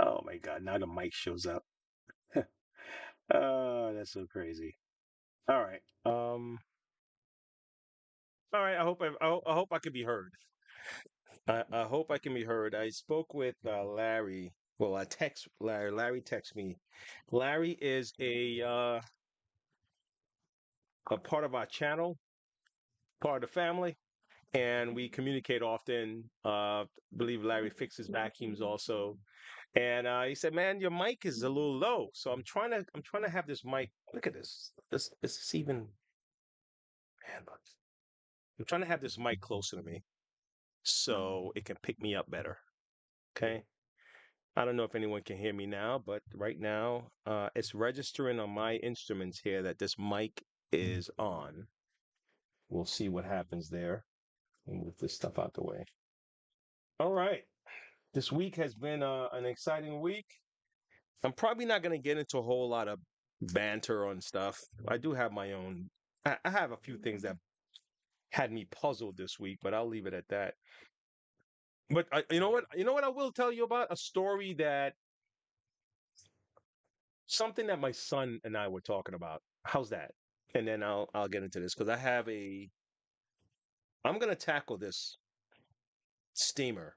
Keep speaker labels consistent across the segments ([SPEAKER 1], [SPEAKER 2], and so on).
[SPEAKER 1] Oh my God! Now the mic shows up. Oh, that's so crazy. All right. All right. I hope I can be heard. I hope I can be heard. I spoke with Larry. Well, I text Larry. Larry texted me. Larry is a part of our channel, part of the family, and we communicate often. Believe Larry fixes vacuums also. And he said, "Man, your mic is a little low." So I'm trying to have this mic. Look at this. This even man. Look. I'm trying to have this mic closer to me so it can pick me up better. Okay. I don't know if anyone can hear me now, but right now, it's registering on my instruments here that this mic is on. We'll see what happens there. Move this stuff out the way. All right. This week has been an exciting week. I'm probably not going to get into a whole lot of banter on stuff. I do have my own. I have a few things that had me puzzled this week, but I'll leave it at that. But you know what? You know what I will tell you about a story that something that my son and I were talking about. How's that? And then I'll get into this because I have a. I'm going to tackle this steamer,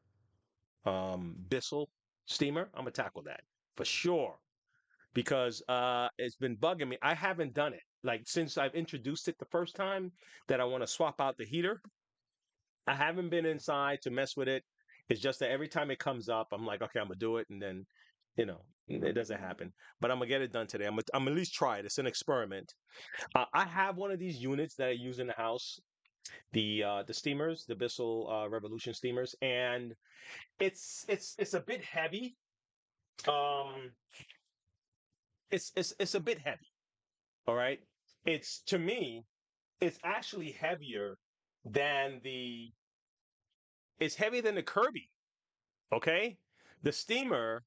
[SPEAKER 1] Bissell steamer. I'm gonna tackle that for sure because it's been bugging me. I haven't done it. Like since I've introduced it the first time that I want to swap out the heater, I haven't been inside to mess with it. It's just that every time it comes up, I'm like, okay, I'm gonna do it, and then, it doesn't happen. But I'm gonna get it done today. I'm at least try it. It's an experiment. I have one of these units that I use in the house, the steamers, the Bissell Revolution steamers, and it's a bit heavy. Um, it's a bit heavy. All right. It's to me, it's actually heavier than the it's heavier than the Kirby. Okay. The steamer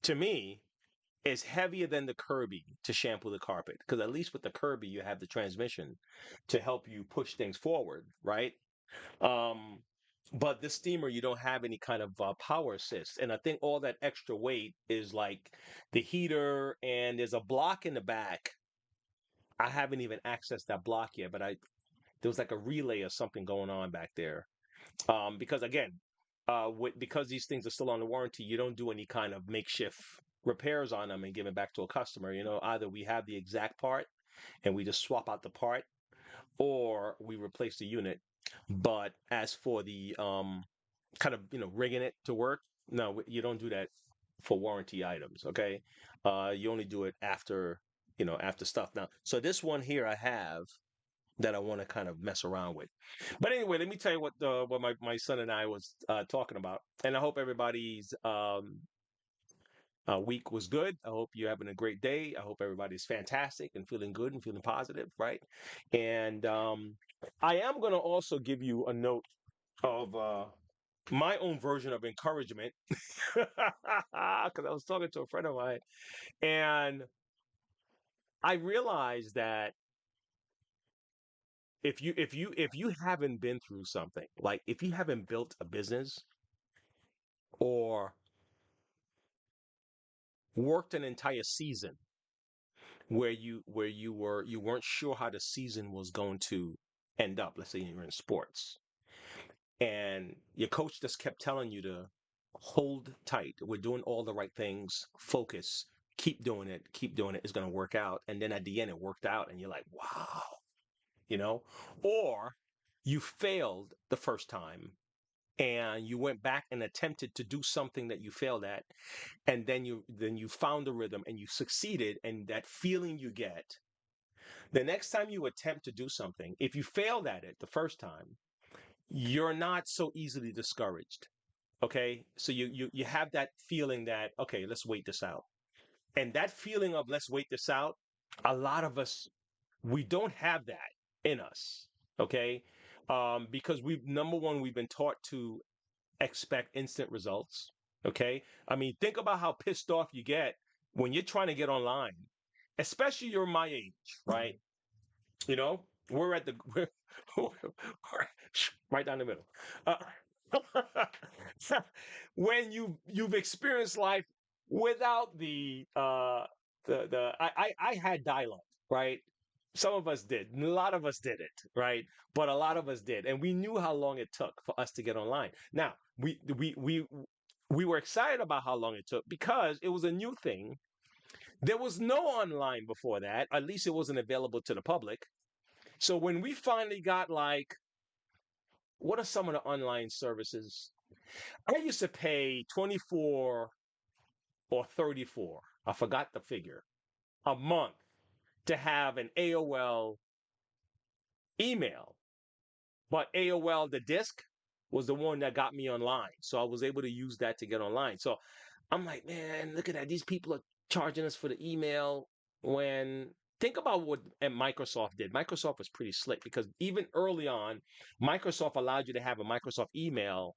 [SPEAKER 1] to me is heavier than the Kirby to shampoo the carpet because at least with the Kirby you have the transmission to help you push things forward, right? Um, but this steamer you don't have any kind of power assist, and I think all that extra weight is like the heater, and there's a block in the back. I haven't even accessed that block yet, but I there was like a relay or something going on back there. Because again, because these things are still on the warranty, you don't do any kind of makeshift repairs on them and give it back to a customer. Either we have the exact part and we just swap out the part, or we replace the unit. But as for the kind of rigging it to work, no, you don't do that for warranty items. Okay, you only do it after after stuff. Now, so this one here I have that I want to kind of mess around with. But anyway, let me tell you what my son and I was talking about, and I hope everybody's week was good. I hope you're having a great day. I hope everybody's fantastic and feeling good and feeling positive, right? And I am going to also give you a note of my own version of encouragement because I was talking to a friend of mine, and I realized that if you haven't been through something, like if you haven't built a business or worked an entire season where you weren't sure how the season was going to end up, let's say you're in sports, and your coach just kept telling you to hold tight, we're doing all the right things, focus, keep doing it, it's going to work out, and then at the end it worked out and you're like, wow, you know or you failed the first time and you went back and attempted to do something that you failed at, and then you found the rhythm and you succeeded, and that feeling you get the next time you attempt to do something, if you failed at it the first time, you're not so easily discouraged. Okay, so you have that feeling that, okay, let's wait this out, and that feeling of let's wait this out, a lot of us, we don't have that in us. Okay, because we number one, we've been taught to expect instant results. Okay. I mean, think about how pissed off you get when you're trying to get online, especially you're my age, right? You know, we're at the we're right down the middle. Uh, when you've experienced life without the I had dial-up, right? Some of us did. A lot of us did it, right? But a lot of us did, and we knew how long it took for us to get online. Now, we were excited about how long it took because it was a new thing. There was no online before that. At least it wasn't available to the public. So when we finally got like, what are some of the online services? I used to pay 24 or 34. I forgot the figure a month to have an AOL email. But AOL, the disk, was the one that got me online. So I was able to use that to get online. So I'm like, man, look at that. These people are charging us for the email when think about what Microsoft did. Microsoft was pretty slick because even early on, Microsoft allowed you to have a Microsoft email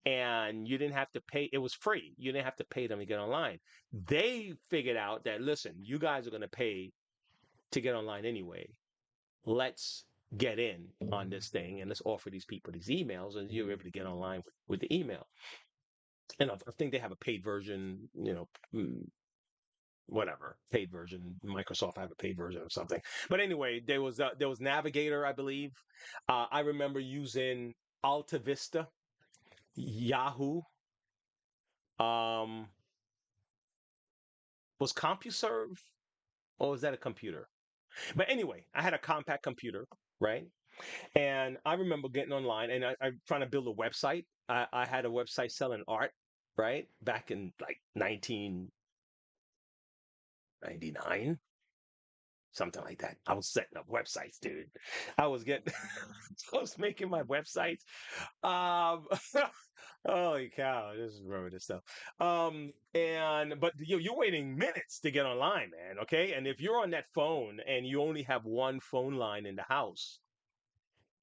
[SPEAKER 1] and you didn't have to pay. It was free. You didn't have to pay them to get online. They figured out that, listen, you guys are going to pay to get online anyway. Let's get in on this thing and let's offer these people these emails and you're able to get online with the email. And I think they have a paid version, whatever paid version. Microsoft have a paid version or something. But anyway, there was Navigator, I believe. I remember using Alta Vista, Yahoo. Um, was CompuServe or was that a computer? But anyway, I had a compact computer, right? And I remember getting online and I'm trying to build a website. I had a website selling art, right? Back in like 1999, something like that. I was setting up websites, dude. I was getting, I was making my websites. Um, holy cow, I just remember this stuff. But you're waiting minutes to get online, man. Okay, and if you're on that phone and you only have one phone line in the house,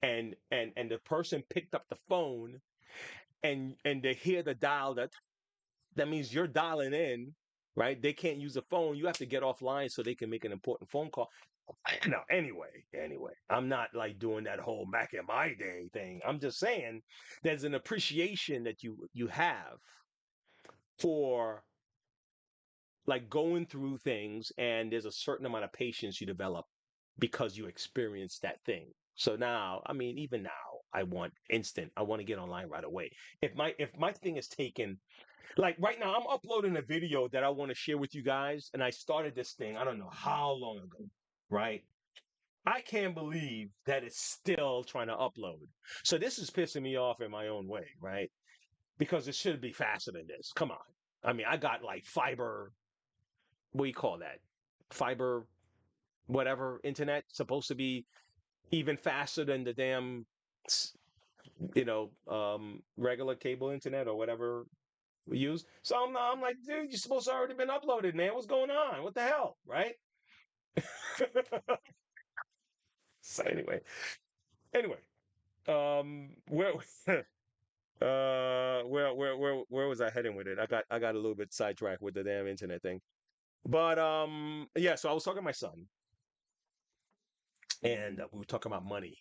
[SPEAKER 1] and the person picked up the phone and they hear the dial, that means you're dialing in, right? They can't use the phone. You have to get offline so they can make an important phone call. No, anyway, I'm not like doing that whole back in my day thing. I'm just saying there's an appreciation that you have for like going through things, and there's a certain amount of patience you develop because you experienced that thing. So now, I mean, even now, I want instant. I want to get online right away. If my thing is taken, like right now, I'm uploading a video that I want to share with you guys, and I started this thing. I don't know how long ago, right? I can't believe that it's still trying to upload. So this is pissing me off in my own way, right? Because it should be faster than this. Come on. I mean, I got like fiber, what do you call that? Fiber, whatever, internet, supposed to be even faster than the damn, regular cable internet or whatever we use. So I'm like, dude, you're supposed to already been uploaded, man. What's going on? What the hell, right? So anyway, where where was I heading with it? I got a little bit sidetracked with the damn internet thing. But yeah, so I was talking to my son, and we were talking about money,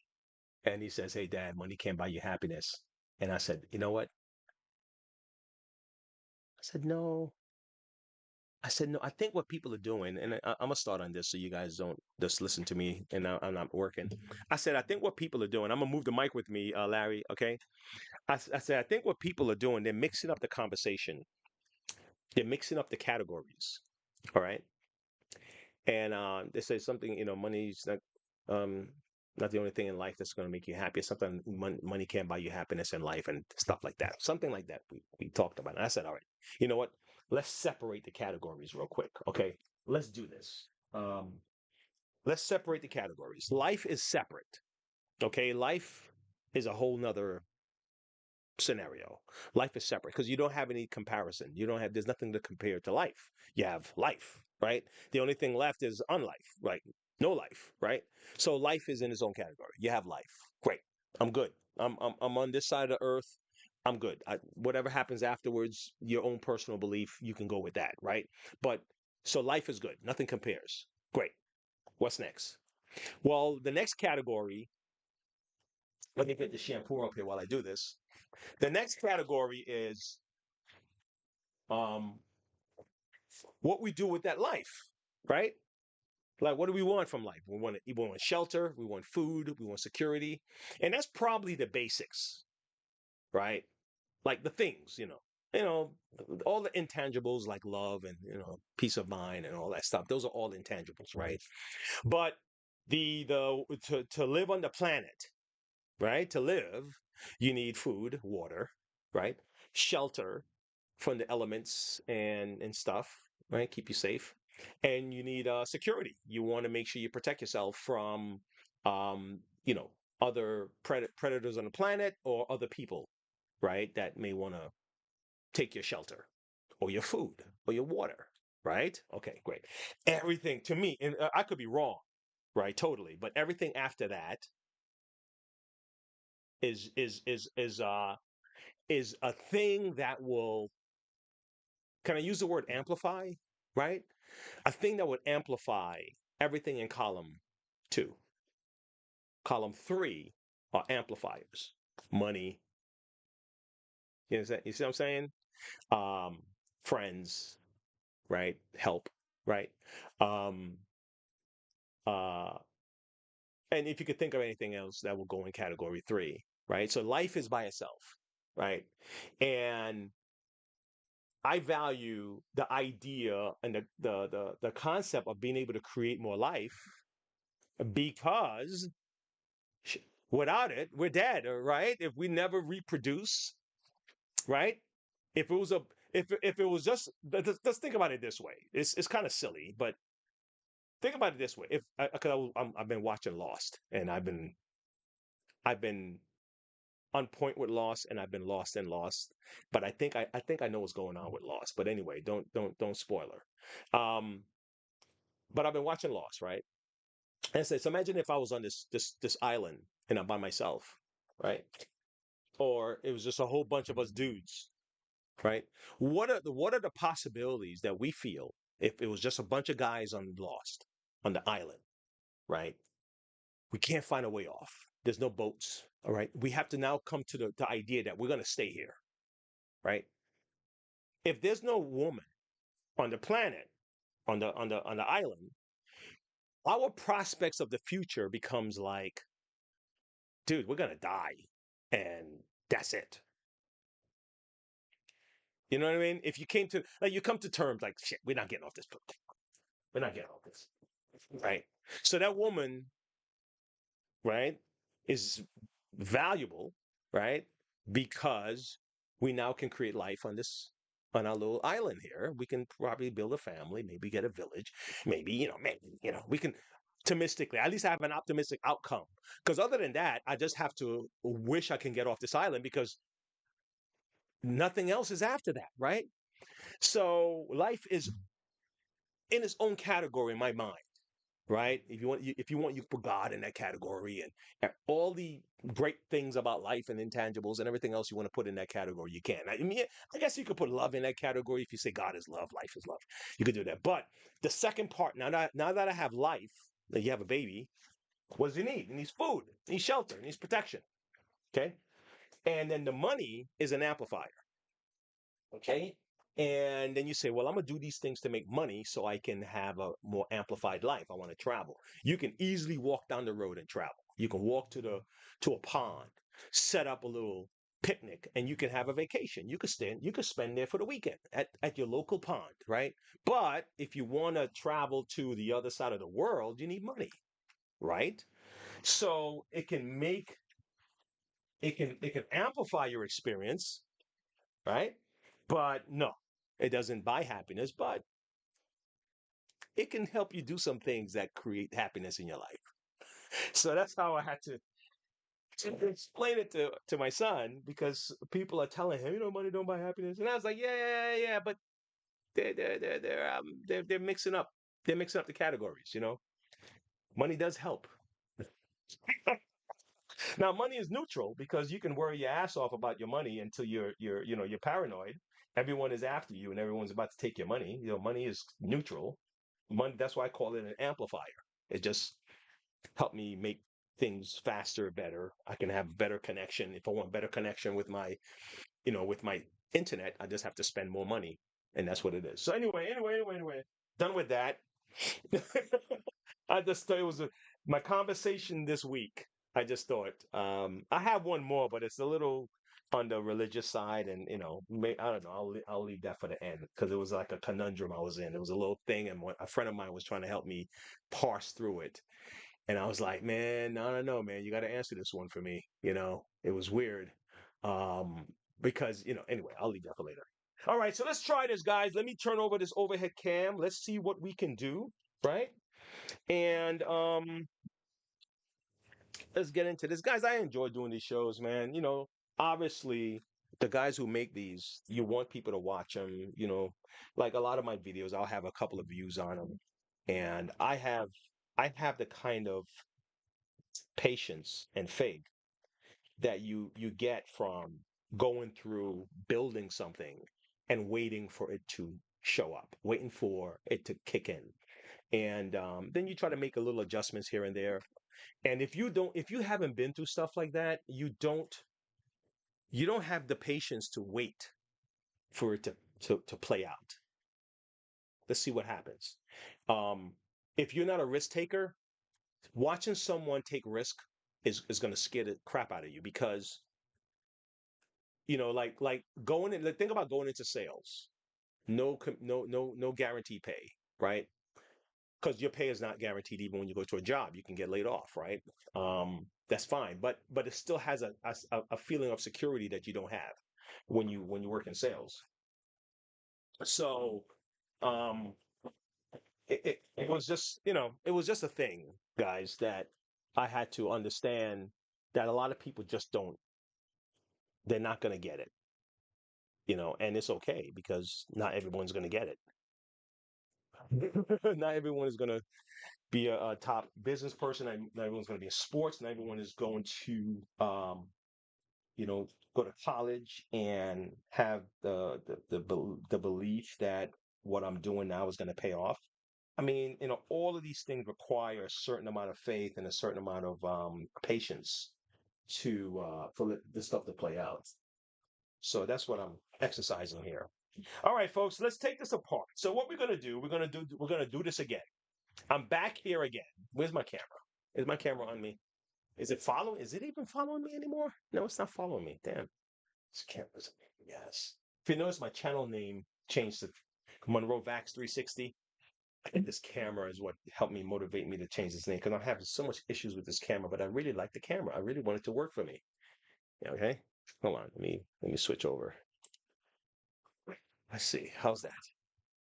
[SPEAKER 1] and he says, "Hey, Dad, money can't buy you happiness." And I said, "You know what?" I said, "No." I said, "No." I think what people are doing, and I'm gonna start on this so you guys don't just listen to me, and I'm not working. I said, "I think what people are doing." I'm gonna move the mic with me, Larry. Okay. I said, "I think what people are doing, they're mixing up the conversation. They're mixing up the categories. All right." And they say something, money's um, not the only thing in life that's going to make you happy. Something money can't buy you happiness in life and stuff like that. Something like that we talked about. And I said, all right, you know what? Let's separate the categories real quick. Okay, let's do this. Let's separate the categories. Life is separate. Okay, life is a whole nother scenario. Life is separate because you don't have any comparison. There's nothing to compare to life. You have life, right? The only thing left is unlife, right? No life, right? So life is in its own category. You have life. Great. I'm good. I'm on this side of the earth. I'm good. Whatever happens afterwards, your own personal belief, you can go with that, right? But so life is good. Nothing compares. Great. What's next? Well, the next category, let me get the shampoo up here while I do this. The next category is um, what we do with that life, right? Like, what do we want from life? We want shelter, we want food, we want security, and that's probably the basics, right? Like the things, you know, all the intangibles like love and peace of mind and all that stuff. Those are all intangibles, right? But the to live on the planet, right? To live, you need food, water, right? Shelter from the elements and stuff, right? Keep you safe, and you need security. You want to make sure you protect yourself from, um, you know, other predators on the planet or other people, right? That may want to take your shelter or your food or your water, right? Okay, great. Everything to me, and I could be wrong, right? Totally, but everything after that is is is is uh is a thing that will, can I use the word amplify, right? A thing that would amplify everything in column 2. Column 3 are amplifiers. Money, you see what I'm saying? Um Friends, right? Help, right? Um uh and if you could think of anything else that will go in category 3, right? So life is by itself, right? And I value the idea and the concept of being able to create more life because without it, we're dead, right? If we never reproduce, right? If it was a if it was just, let's think about it this way. It's kind of silly, but think about it this way. If because I've been watching Lost, and I've been on point with Lost, and I've been lost and lost. But I think I know what's going on with Lost. But anyway, don't spoiler. Um, but I've been watching Lost, right? And I said, so imagine if I was on this island and I'm by myself, right? Or it was just a whole bunch of us dudes, right? What are the possibilities that we feel if it was just a bunch of guys on Lost on the island, right? We can't find a way off. There's no boats, all right? We have to now come to the idea that we're going to stay here, right? If there's no woman on the planet, on the island, our prospects of the future becomes like, dude, we're going to die, and that's it. You know what I mean? If you came to, like, you come to terms like, shit, we're not getting off this. We're not getting off this, right? So that woman, right, is valuable, right, because we now can create life on our little island here. We can probably build a family, maybe get a village, maybe we can optimistically, at least have an optimistic outcome. Because other than that, I just have to wish I can get off this island because nothing else is after that, right? So life is in its own category in my mind, right? If you want, you put God in that category, and all the great things about life and intangibles and everything else you want to put in that category, you can. I mean, I guess you could put love in that category if you say God is love, life is love. You could do that. But the second part, now that I have life, that you have a baby, what does he need? He needs food, he needs shelter, he needs protection. Okay, and then the money is an amplifier. Okay. And then you say, well, I'm going to do these things to make money so I can have a more amplified life. I want to travel. You can easily walk down the road and travel. You can walk to a pond, set up a little picnic, and you can have a vacation. You could spend there for the weekend at your local pond, right? But if you want to travel to the other side of the world, you need money, right? So it can amplify your experience, right? But no, it doesn't buy happiness, but it can help you do some things that create happiness in your life. So that's how I had to explain it to my son, because people are telling him, money don't buy happiness. And I was like, yeah, yeah, yeah, yeah, but they're mixing up. They're mixing up the categories. Money does help. Now, money is neutral because you can worry your ass off about your money until you're paranoid. Everyone is after you and everyone's about to take your money. Money is neutral. Money, that's why I call it an amplifier. It just helped me make things faster, better. I can have better connection. If I want better connection with my, with my internet, I just have to spend more money, and that's what it is. So anyway, done with that. I just thought it was my conversation this week. I just thought I have one more, but it's a little on the religious side, and I don't know. I'll leave that for the end because it was like a conundrum I was in. It was a little thing, and a friend of mine was trying to help me parse through it, and I was like, man, no, no, no, man, you got to answer this one for me. It was weird, um, because anyway, I'll leave that for later. All right, so let's try this, guys. Let me turn over this overhead cam. Let's see what we can do, right? And let's get into this. Guys, I enjoy doing these shows, man. Obviously, the guys who make these, you want people to watch them. Like a lot of my videos, I'll have a couple of views on them. And I have the kind of patience and faith that you get from going through building something and waiting for it to show up, waiting for it to kick in. And then you try to make a little adjustments here and there. And if you haven't been through stuff like that, you don't have the patience to wait for it to play out. Let's see what happens. Um, if you're not a risk taker, watching someone take risk is going to scare the crap out of you because like going in. Like, think about going into sales. No guarantee pay, right? Because your pay is not guaranteed even when you go to a job. You can get laid off, right? That's fine, but it still has a feeling of security that you don't have when you work in sales. So um, it was just a thing, guys, that I had to understand that a lot of people just don't. They're not going to get it, and it's okay because not everyone's going to get it. Not everyone is going to be a top business person. Not everyone's going to be in sports. Not everyone is going to, go to college and have the belief that what I'm doing now is going to pay off. I mean, all of these things require a certain amount of faith and a certain amount of patience to for this stuff to play out. So that's what I'm exercising here. All right, folks, let's take this apart. So what we're gonna do, we're gonna do this again. I'm back here again. Where's my camera? Is my camera on me? Is it following? Is it even following me anymore? No, it's not following me. Damn. This camera's, yes. If you notice, my channel name changed to Monroe Vax 360. I think this camera is what helped me motivate me to change this name because I'm having so much issues with this camera, but I really like the camera. I really want it to work for me. Yeah, okay. Hold on. Let me switch over. Let's see. How's that?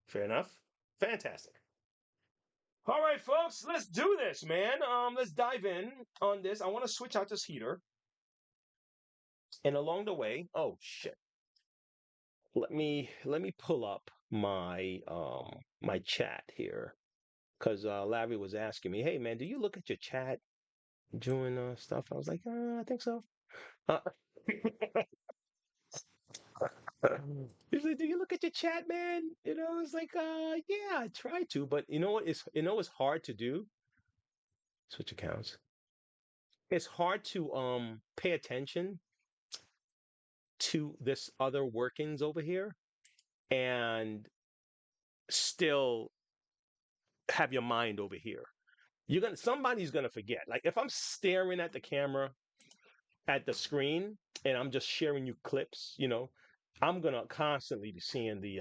[SPEAKER 1] Fair enough. Fantastic. All right, folks, let's do this, man. Let's dive in on this. I want to switch out this heater, and along the way, oh shit. Let me pull up my chat here because Larry was asking me, "Hey, man, do you look at your chat during stuff?" I was like, I think so." Uh, He's like, "Do you look at your chat, man?" It's like, yeah, I try to, but you know what? It's hard to do. Switch accounts. It's hard to pay attention to this other workings over here and still have your mind over here. Somebody's gonna forget. Like if I'm staring at the camera at the screen and I'm just sharing you clips, I'm gonna constantly be seeing the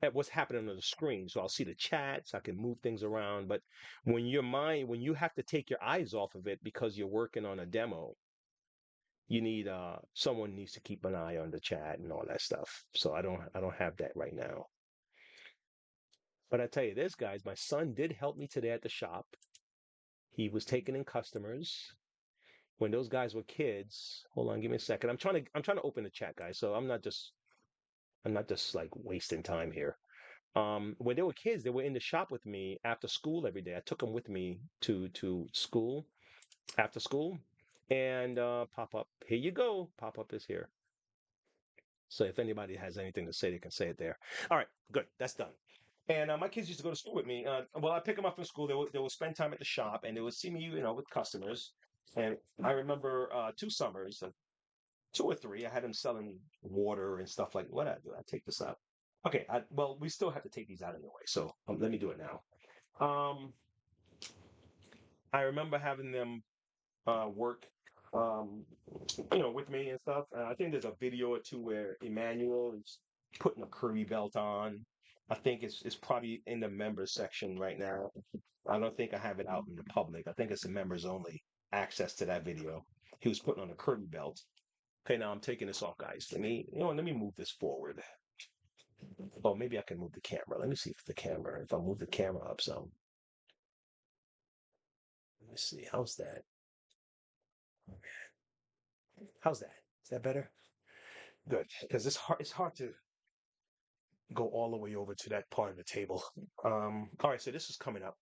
[SPEAKER 1] at what's happening on the screen. So I'll see the chats, I can move things around. But when you have to take your eyes off of it because you're working on a demo, you need someone needs to keep an eye on the chat and all that stuff. So I don't have that right now. But I tell you this, guys, my son did help me today at the shop. He was taking in customers when those guys were kids. Hold on, give me a second. I'm trying to open the chat, guys. So I'm not just like wasting time here. When they were kids, they were in the shop with me after school every day. I took them with me to school after school, and pop up. Here you go. Pop up is here. So if anybody has anything to say, they can say it there. All right, good. That's done. And my kids used to go to school with me. Well, I pick them up from school. They would spend time at the shop, and they would see me, with customers. And I remember 2 summers, 2 or 3, I had them selling water and stuff like. What I do? I take this out. Okay. Well, we still have to take these out anyway, so let me do it now. Um, I remember having them work, um, with me and stuff. I think there's a video or two where Emmanuel is putting a curry belt on. I think it's probably in the members section right now. I don't think I have it out in the public. I think it's the members only access to that video. He was putting on a curry belt. Okay, now I'm taking this off, guys. Let me move this forward. Oh, maybe I can move the camera. Let me see if I move the camera up some. Let me see. How's that? How's that? Is that better? Good, because it's hard to go all the way over to that part of the table. All right, so this is coming up.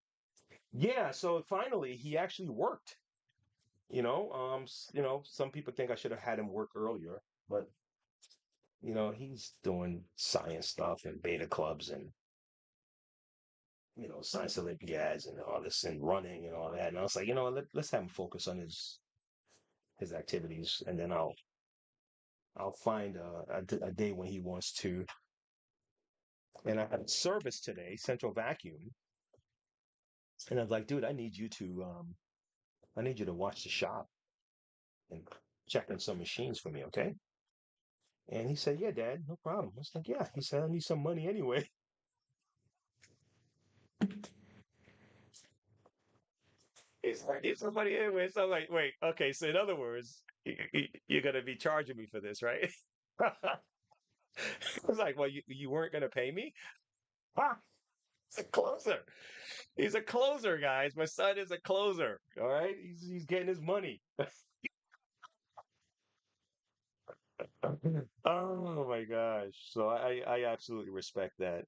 [SPEAKER 1] Yeah, so finally he actually worked. Some people think I should have had him work earlier, but he's doing science stuff and beta clubs and science Olympiads and all this and running and all that. And I was like, let's have him focus on his activities, and then I'll find a day when he wants to. And I had service today, Central Vacuum, and I was like, dude, I need you to watch the shop and check on some machines for me, okay? And he said, yeah, Dad, no problem. I was like, yeah. He said, I need some money anyway. It's some money anyway. So I'm like, wait, okay. So in other words, you're gonna be charging me for this, right? I was like, well, you weren't gonna pay me? Ah, it's a closer. He's a closer, guys. My son is a closer. All right, he's getting his money. Oh my gosh. So I absolutely respect that.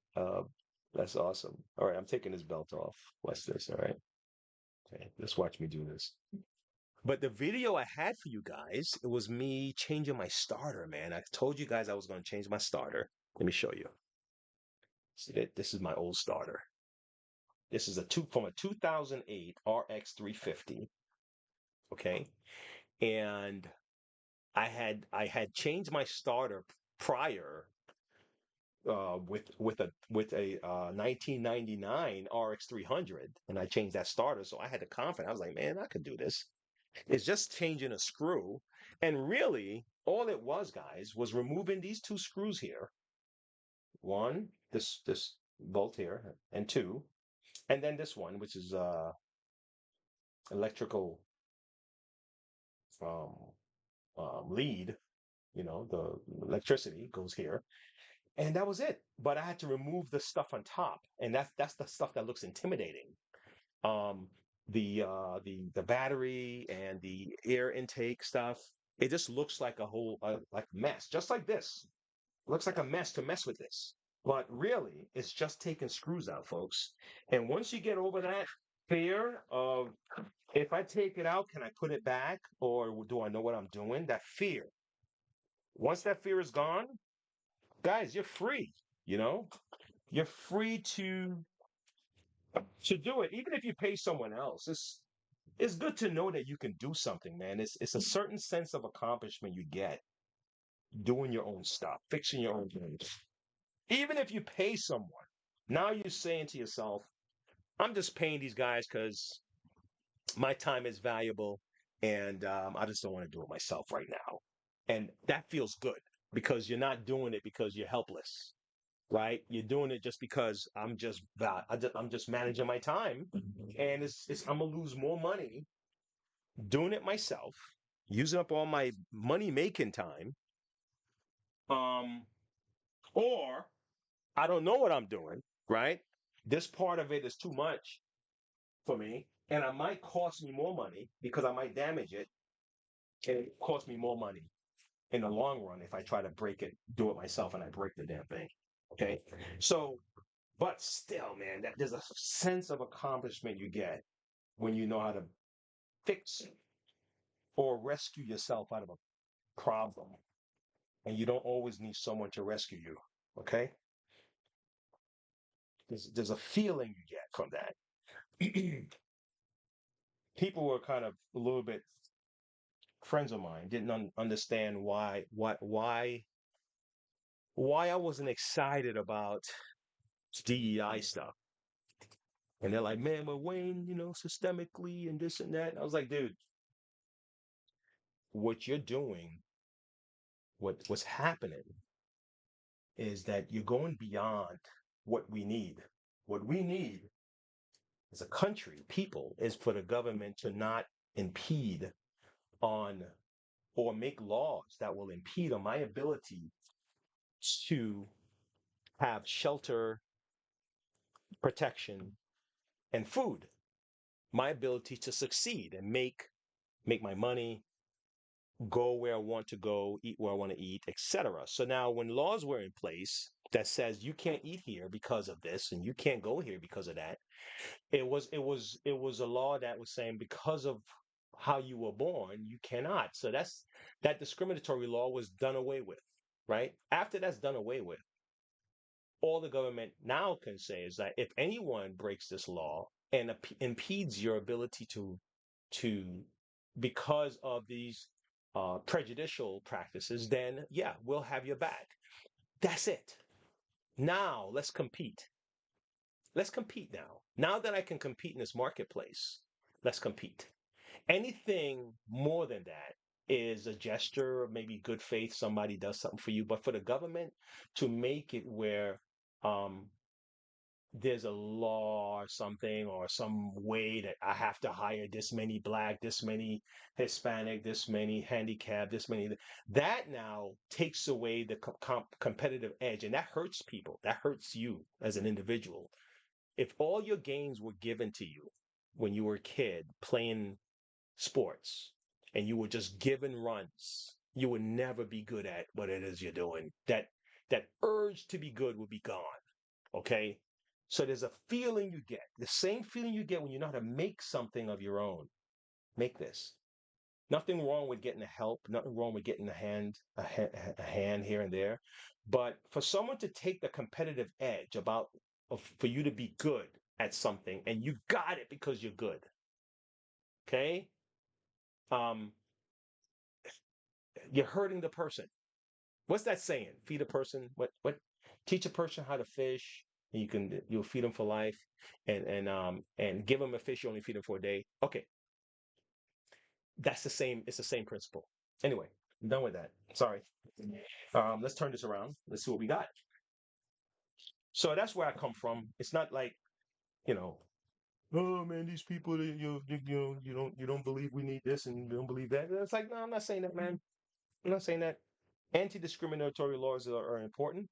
[SPEAKER 1] That's awesome. All right, I'm taking this belt off. Watch this. All right. Okay, just watch me do this. But the video I had for you guys, it was me changing my starter, man. I told you guys I was going to change my starter. Let me show you. See that? This is my old starter. This is from a 2008 RX 350. Okay, and I had changed my starter prior with a 1999 RX 300, and I changed that starter, so I had the confidence. I was like, man, I could do this. It's just changing a screw, and really, all it was, guys, was removing these 2 screws here. One, this bolt here, and two, and then this one, which is electrical um, lead. The electricity goes here, and that was it. But I had to remove the stuff on top, and that's the stuff that looks intimidating. Um, the battery and the air intake stuff. It just looks like a whole like mess, just like this. Looks like a mess to mess with this. But really, it's just taking screws out, folks. And once you get over that fear of if I take it out, can I put it back, or do I know what I'm doing? That fear. Once that fear is gone, guys, you're free. You know, you're free to do it, even if you pay someone else. It's good to know that you can do something, man. It's a certain sense of accomplishment you get doing your own stuff, fixing your own things. Even if you pay someone, now you're saying to yourself, I'm just paying these guys because my time is valuable, and I just don't want to do it myself right now. And that feels good because you're not doing it because you're helpless, right? You're doing it just because I'm just managing my time, and I'm gonna lose more money doing it myself, using up all my money making time, um, or I don't know what I'm doing, right? This part of it is too much for me, and it might cost me more money because I might damage it, and it costs me more money in the long run if I try to do it myself, and I break the damn thing. Okay, so but still, man, there's a sense of accomplishment you get when you know how to fix or rescue yourself out of a problem, and you don't always need someone to rescue you. Okay, There's a feeling you get from that. People were kind of a little bit friends of mine didn't understand why I wasn't excited about DEI stuff. And they're like, man, we're weighing, systemically and this and that. And I was like, dude, what you're doing, what's happening is that you're going beyond what we need. What we need as a country, people, is for the government to not impede on or make laws that will impede on my ability to have shelter, protection, and food. My ability to succeed and make my money, go where I want to go, eat where I want to eat, etc. So now when laws were in place that says you can't eat here because of this and you can't go here because of that, it was a law that was saying because of how you were born, you cannot. So that discriminatory law was done away with, right? After that's done away with, all the government now can say is that if anyone breaks this law and impedes your ability to because of these prejudicial practices, then yeah, we'll have your back. That's it. Now let's compete. Let's compete now. Now that I can compete in this marketplace, let's compete. Anything more than that is a gesture, maybe good faith, somebody does something for you. But for the government to make it where um, there's a law or something or some way that I have to hire this many black, this many Hispanic, this many handicapped, this many, that now takes away the competitive edge. And that hurts people. That hurts you as an individual. If all your gains were given to you when you were a kid playing sports and you were just given runs, you would never be good at what it is you're doing. That urge to be good will be gone. Okay. So there's a feeling you get, the same feeling you get when you know how to make something of your own. Make this. Nothing wrong with getting the help. Nothing wrong with getting a hand here and there. But for someone to take the competitive edge for you to be good at something, and you got it because you're good. Okay, um, you're hurting the person. What's that saying? Feed a person. What? Teach a person how to fish, and you'll feed them for life, and give them a fish. You only feed them for a day. Okay, that's the same. It's the same principle. Anyway, I'm done with that. Sorry. Let's turn this around. Let's see what we got. So that's where I come from. It's not like you know, oh man, these people that you don't believe we need this and you don't believe that. It's like no, I'm not saying that, man. I'm not saying that. Anti-discriminatory laws are important,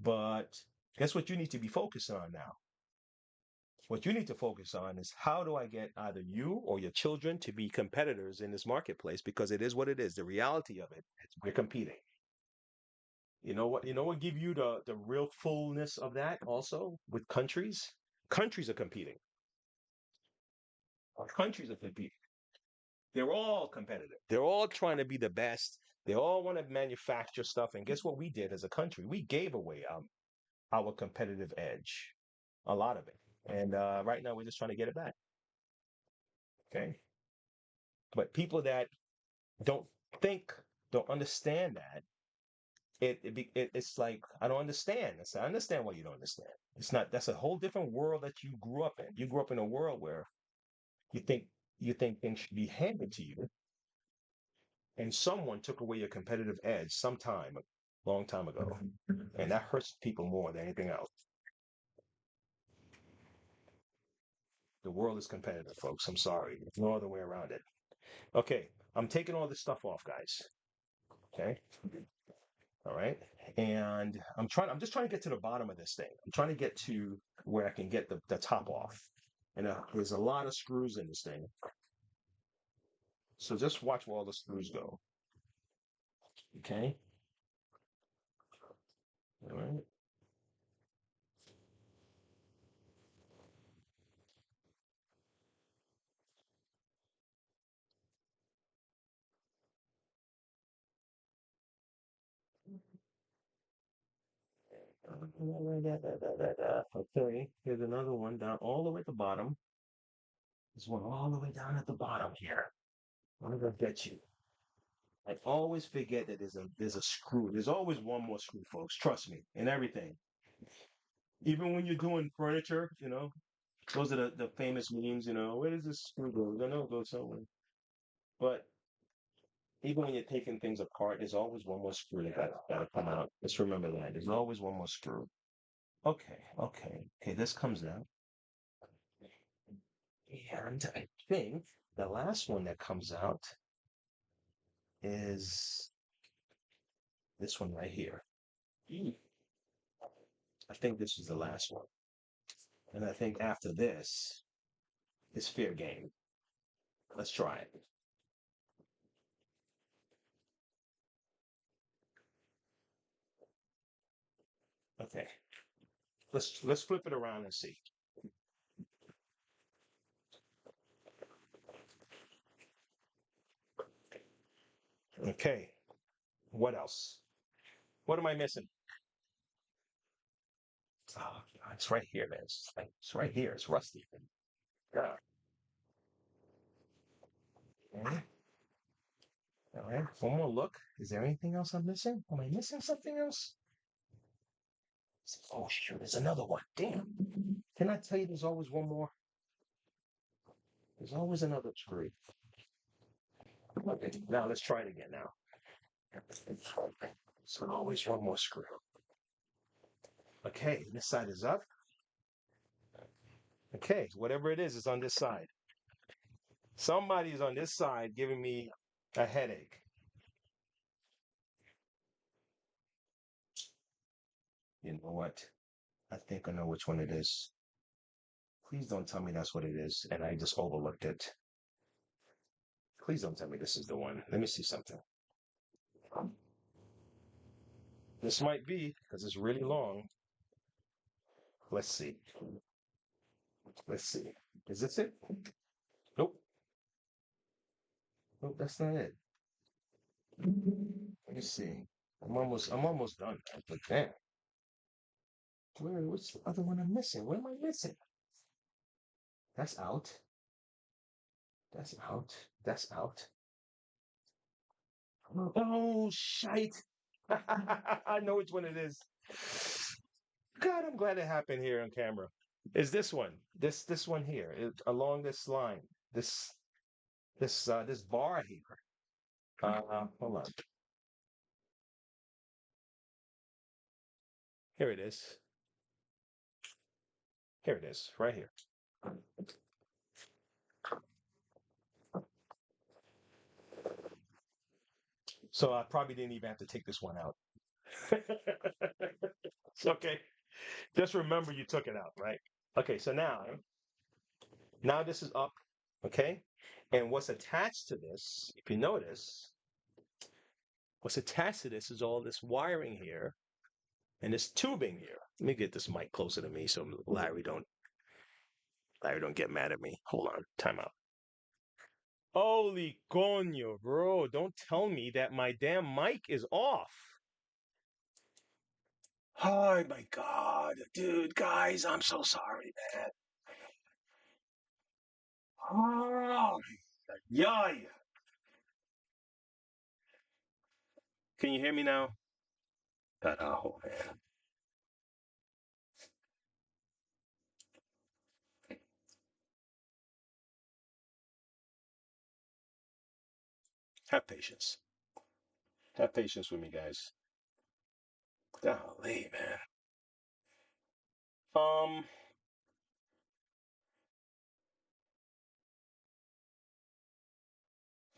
[SPEAKER 1] but guess what you need to be focused on now? What you need to focus on is how do I get either you or your children to be competitors in this marketplace because it is what it is. The reality of it, we're competing. You know what give you the real fullness of that also with countries? Countries are competing. Countries are competing. They're all competitive. They're all trying to be the best. They all want to manufacture stuff. And guess what we did as a country? We gave away our competitive edge, a lot of it. And right now we're just trying to get it back. Okay. But people that don't think, don't understand that, it's like, I don't understand. I understand why you don't understand. It's not, that's a whole different world that you grew up in. You grew up in a world where you think you think things should be handed to you, and someone took away your competitive edge sometime, a long time ago, and that hurts people more than anything else. The world is competitive, folks. I'm sorry. There's no other way around it. Okay, I'm taking all this stuff off, guys. Okay, all right, and I'm just trying to get to the bottom of this thing. I'm trying to get to where I can get the top off, and there's a lot of screws in this thing. So just watch where all the screws go. Okay, all right. Okay, here's another one down all the way at the bottom. This one all the way down at the bottom here. I'm gonna get you. I always forget that there's a screw. There's always one more screw, folks. Trust me, in everything. Even when you're doing furniture, those are the famous memes. Where does this screw go? I know it goes somewhere. But even when you're taking things apart, there's always one more screw that gotta come out. Just remember that. There's always one more screw. Okay, okay, okay. This comes out, and I think the last one that comes out is this one right here. I think this is the last one. And I think after this is fair game. Let's try it. Okay. Let's flip it around and see. Okay. What else? What am I missing? Oh, it's right here, man. It's right here. It's rusty. Yeah. Okay. All right. One more look. Is there anything else I'm missing? Am I missing something else? Oh, shoot. There's another one. Damn. Can I tell you there's always one more? There's always another tree. Okay. Now let's try it again now. So always one more screw. Okay. This side is up. Okay. Whatever it is on this side. Somebody's on this side giving me a headache. You know what? I think I know which one it is. Please don't tell me that's what it is and I just overlooked it. Please don't tell me this is the one. Let me see something. This might be because it's really long. Let's see. Let's see. Is this it? Nope. Nope, that's not it. Let me see. I'm almost done. But damn. What's the other one I'm missing? What am I missing? That's out. That's out. That's out. Oh, shite. I know which one it is. God, I'm glad it happened here on camera. Is this one? This one here, along this line. This bar here. Hold on. Here it is. Here it is, right here. So I probably didn't even have to take this one out. It's okay. Just remember you took it out, right? Okay, so now this is up, okay? And what's attached to this, if you notice, what's attached to this is all this wiring here and this tubing here. Let me get this mic closer to me so Larry don't get mad at me. Hold on, time out. Holy coño, bro! Don't tell me that my damn mic is off. Oh my god, dude, guys, I'm so sorry, man. Oh, yay! Can you hear me now? Carajo, man. Have patience. Have patience with me, guys. Golly, man. Um,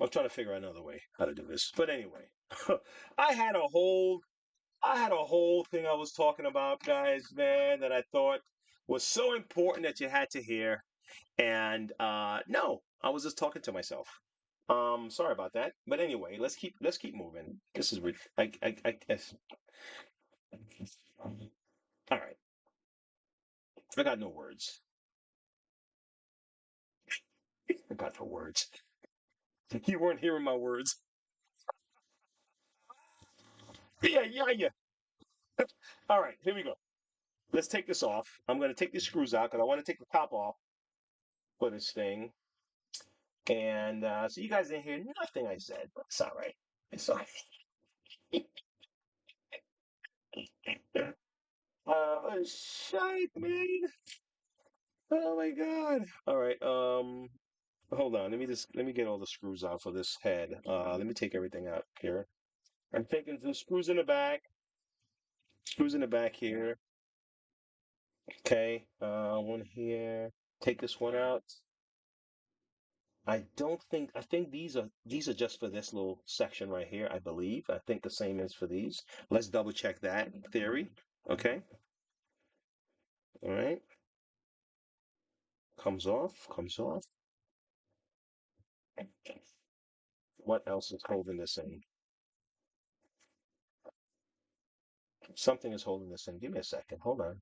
[SPEAKER 1] I'm trying to figure out another way how to do this. But anyway, I had a whole I had a whole thing I was talking about, guys, man, that I thought was so important that you had to hear. And no, I was just talking to myself. Sorry about that. But anyway, let's keep moving. This is all right. I got no words. I got no words. You weren't hearing my words. Yeah, yeah, yeah. All right, here we go. Let's take this off. I'm going to take these screws out because I want to take the top off for this thing. And so you guys didn't hear nothing I said, but it's all right. It's all right. Shite, man. Oh my God. All right. Hold on. Let me get all the screws out for this head. Let me take everything out here. I'm taking the screws in the back. Screws in the back here. Okay. One here. Take this one out. I think these are just for this little section right here, I believe. I think the same is for these. Let's double check that theory. Okay. All right. Comes off, comes off. What else is holding this in? Something is holding this in. Give me a second. Hold on.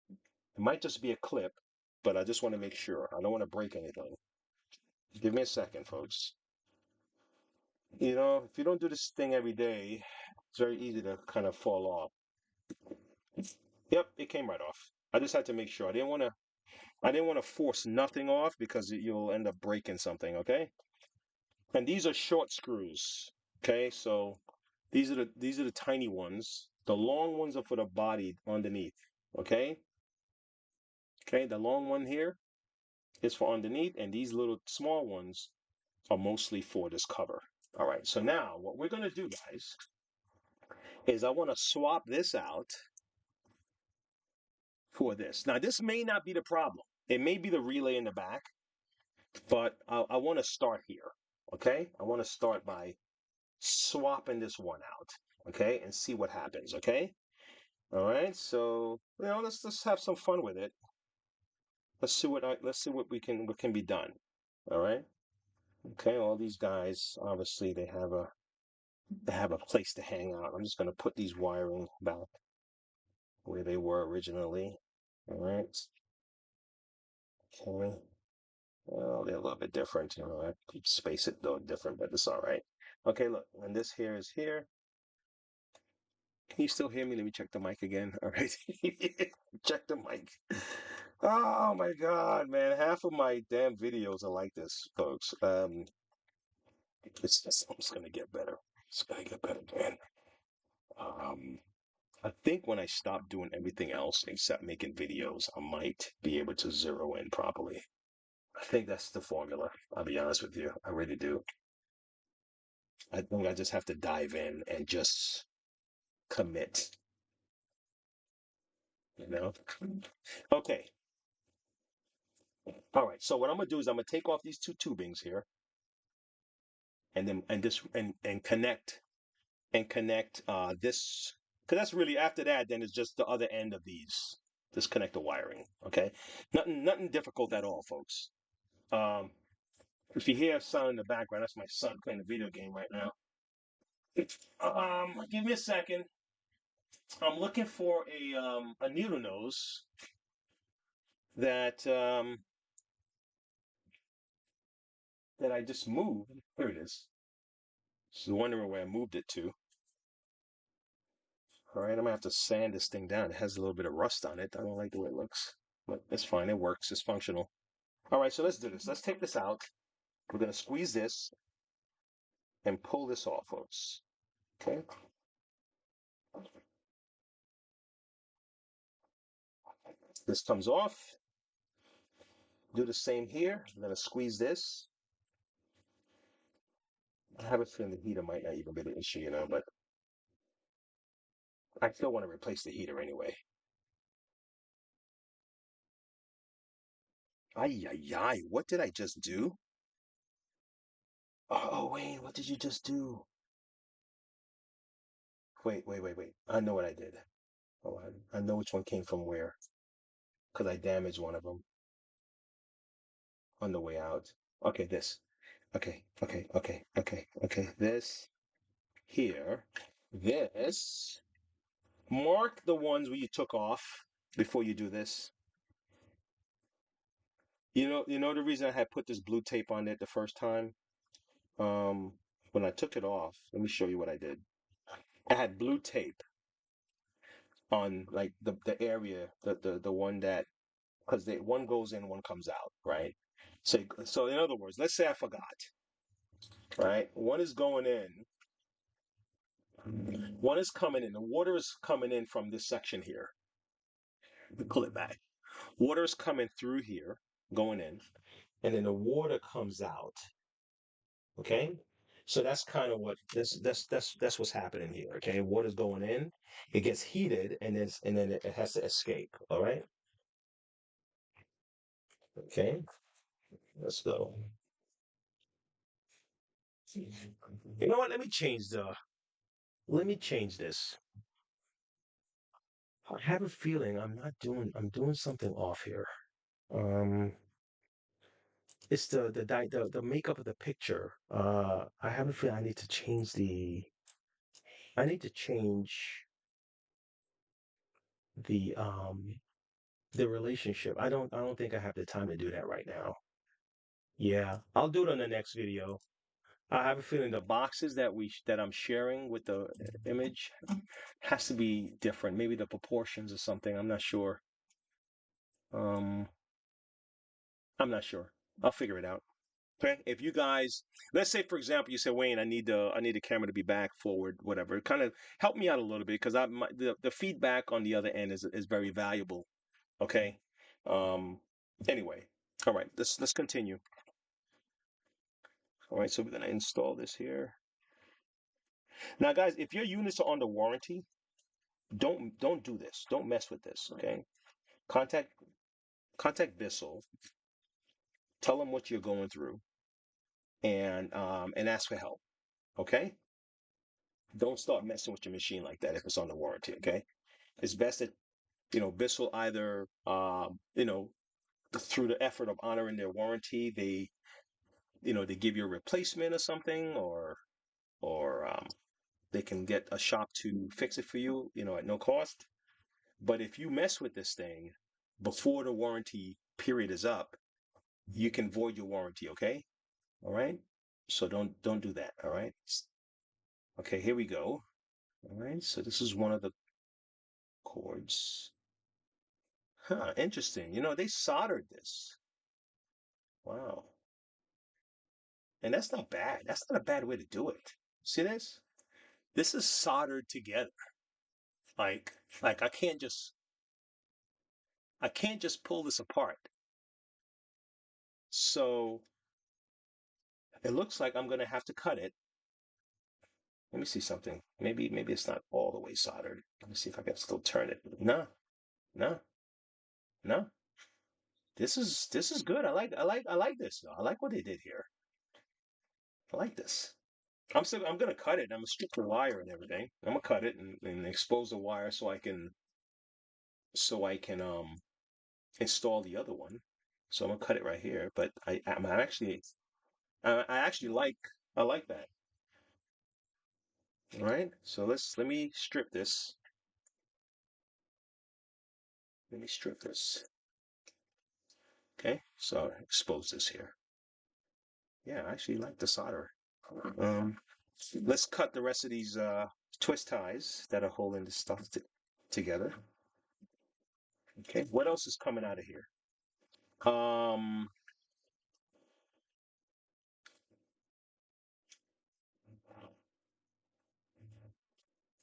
[SPEAKER 1] It might just be a clip, but I just want to make sure. I don't want to break anything. Give me a second, folks. You know, if you don't do this thing every day, it's very easy to kind of fall off. Yep, it came right off. I just had to make sure. I didn't want to force nothing off because you'll end up breaking something, okay? And these are short screws. Okay, so these are the tiny ones. The long ones are for the body underneath. Okay? Okay, the long one here is for underneath, and these little small ones are mostly for this cover. All right, so now what we're gonna do, guys, is I want to swap this out for this. Now, this may not be the problem. It may be the relay in the back, but I want to start here. Okay, I want to start by swapping this one out. Okay, and see what happens. Okay. All right. So let's have some fun with it. Let's see what can be done. All right. Okay. All these guys obviously they have a place to hang out. I'm just going to put these wiring back where they were originally. All right. Okay. Well, they're a little bit different. I could space it though different, but it's all right. Okay. Look, and this here is here. Can you still hear me? Let me check the mic again. All right. Check the mic. Oh my God, man. Half of my damn videos are like this, folks. It's gonna get better. It's gonna get better, man. Um, I think when I stop doing everything else except making videos, I might be able to zero in properly. I think that's the formula. I'll be honest with you. I really do. I think I just have to dive in and just commit, you know? Okay. All right. So what I'm gonna do is I'm gonna take off these two tubings here and then and connect this because that's really after that then it's just the other end of these. Just connect the wiring. Okay. Nothing difficult at all, folks. Um if you hear a sound in the background, that's my son playing a video game right now. Give me a second. I'm looking for a needle nose that that I just moved. Here it is. Just wondering where I moved it to. All right, I'm gonna have to sand this thing down. It has a little bit of rust on it. I don't like the way it looks, but it's fine. It works. It's functional. All right, so let's do this. Let's take this out. We're gonna squeeze this and pull this off, folks. Okay. This comes off. Do the same here. I'm gonna squeeze this. I have a feeling the heater might not even be the issue, but I still want to replace the heater anyway. Ay, ay, ay. What did I just do? Oh, Wayne, what did you just do? Wait. I know what I did. Oh, I know which one came from where. Because I damaged one of them on the way out. Okay, this. Okay. This here. This. Mark the ones where you took off before you do this. You know the reason I had put this blue tape on it the first time? Um, when I took it off, let me show you what I did. I had blue tape on like the area, the one that, because they one goes in, one comes out, right? So in other words, let's say I forgot, right? One is going in, one is coming in. The water is coming in from this section here. We pull it back. Water is coming through here, going in, and then the water comes out. Okay, so that's kind of what that's what's happening here. Okay, water's going in, it gets heated, and then it has to escape. All right. Okay, let's go. You know what? Let me change this. I have a feeling I'm doing something off here. Um, it's the makeup of the picture. I have a feeling I need to change the um the relationship. I don't think I have the time to do that right now. Yeah, I'll do it on the next video. I have a feeling the boxes that I'm sharing with the image has to be different. Maybe the proportions or something. I'm not sure. Um, I'm not sure. I'll figure it out. Okay. If you guys, let's say for example, you say, Wayne, I need the camera to be back, forward, whatever. Kind of help me out a little bit because the feedback on the other end is very valuable. Okay. Um. Anyway. All right. Let's continue. All right. So we're gonna install this here. Now, guys, if your units are under warranty, don't do this. Don't mess with this. Okay. Contact contact Bissell. Tell them what you're going through, and ask for help. Okay. Don't start messing with your machine like that if it's under warranty. Okay. It's best that Bissell either through the effort of honoring their warranty, they give you a replacement or something, or they can get a shop to fix it for you, at no cost. But if you mess with this thing before the warranty period is up, you can void your warranty, okay? All right? So don't do that, all right? Okay, here we go. All right, so this is one of the cords. Huh, interesting. They soldered this. Wow. And that's not bad. That's not a bad way to do it. See this? This is soldered together. Like like I can't just pull this apart. So it looks like I'm gonna have to cut it. Let me see something. Maybe it's not all the way soldered. Let me see if I can still turn it. No, no, no. This is good. I like this though. I like what they did here. I like this. I'm gonna cut it. I'm gonna strip the wire and everything. I'm gonna cut it and expose the wire so I can install the other one. So I'm gonna cut it right here. But I like that. All right. So let me strip this. Let me strip this. Okay. So expose this here. Yeah, I actually like the solder. Um, let's cut the rest of these twist ties that are holding this stuff together. Okay. What else is coming out of here? Um,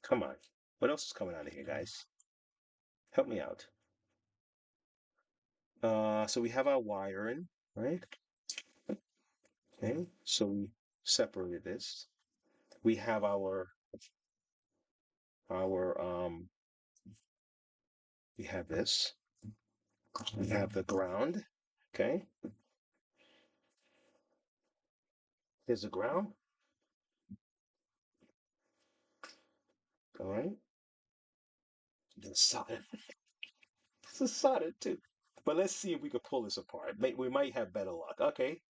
[SPEAKER 1] Come on. What else is coming out of here, guys? Help me out. So we have our wiring, right? Okay. So we separated this. We have our we have this. We have the ground. Okay. Here's the ground. All right. Then solid. This is solid too. But let's see if we could pull this apart. We might have better luck. Okay.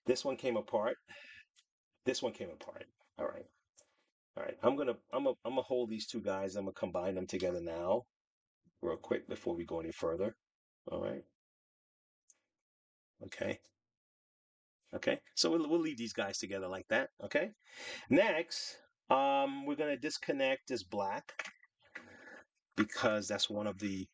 [SPEAKER 1] This one came apart. This one came apart. All right. All right. I'm gonna hold these two guys. I'm gonna combine them together now, real quick before we go any further. All right. Okay. Okay. So we'll leave these guys together like that. Okay. Next, we're gonna disconnect this black. because that's one of the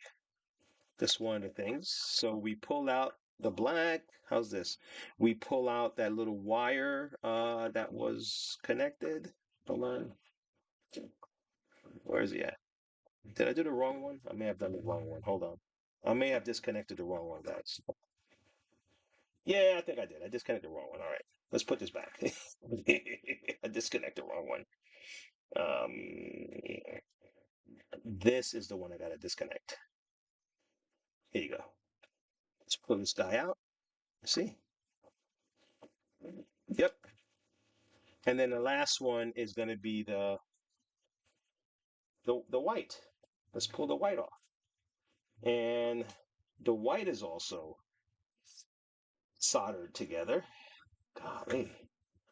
[SPEAKER 1] things. So we pull out the black. How's this? We pull out that little wire that was connected. Hold on. Where is he at? Did I do the wrong one? I may have done the wrong one. Hold on. I may have disconnected the wrong one, guys. Yeah, I think I did. I disconnected the wrong one. All right. Let's put this back. I disconnected the wrong one. This is the one I got to disconnect. Here you go. Let's pull this guy out. See? Yep. And then the last one is going to be the white. Let's pull the white off. And the white is also soldered together. Golly.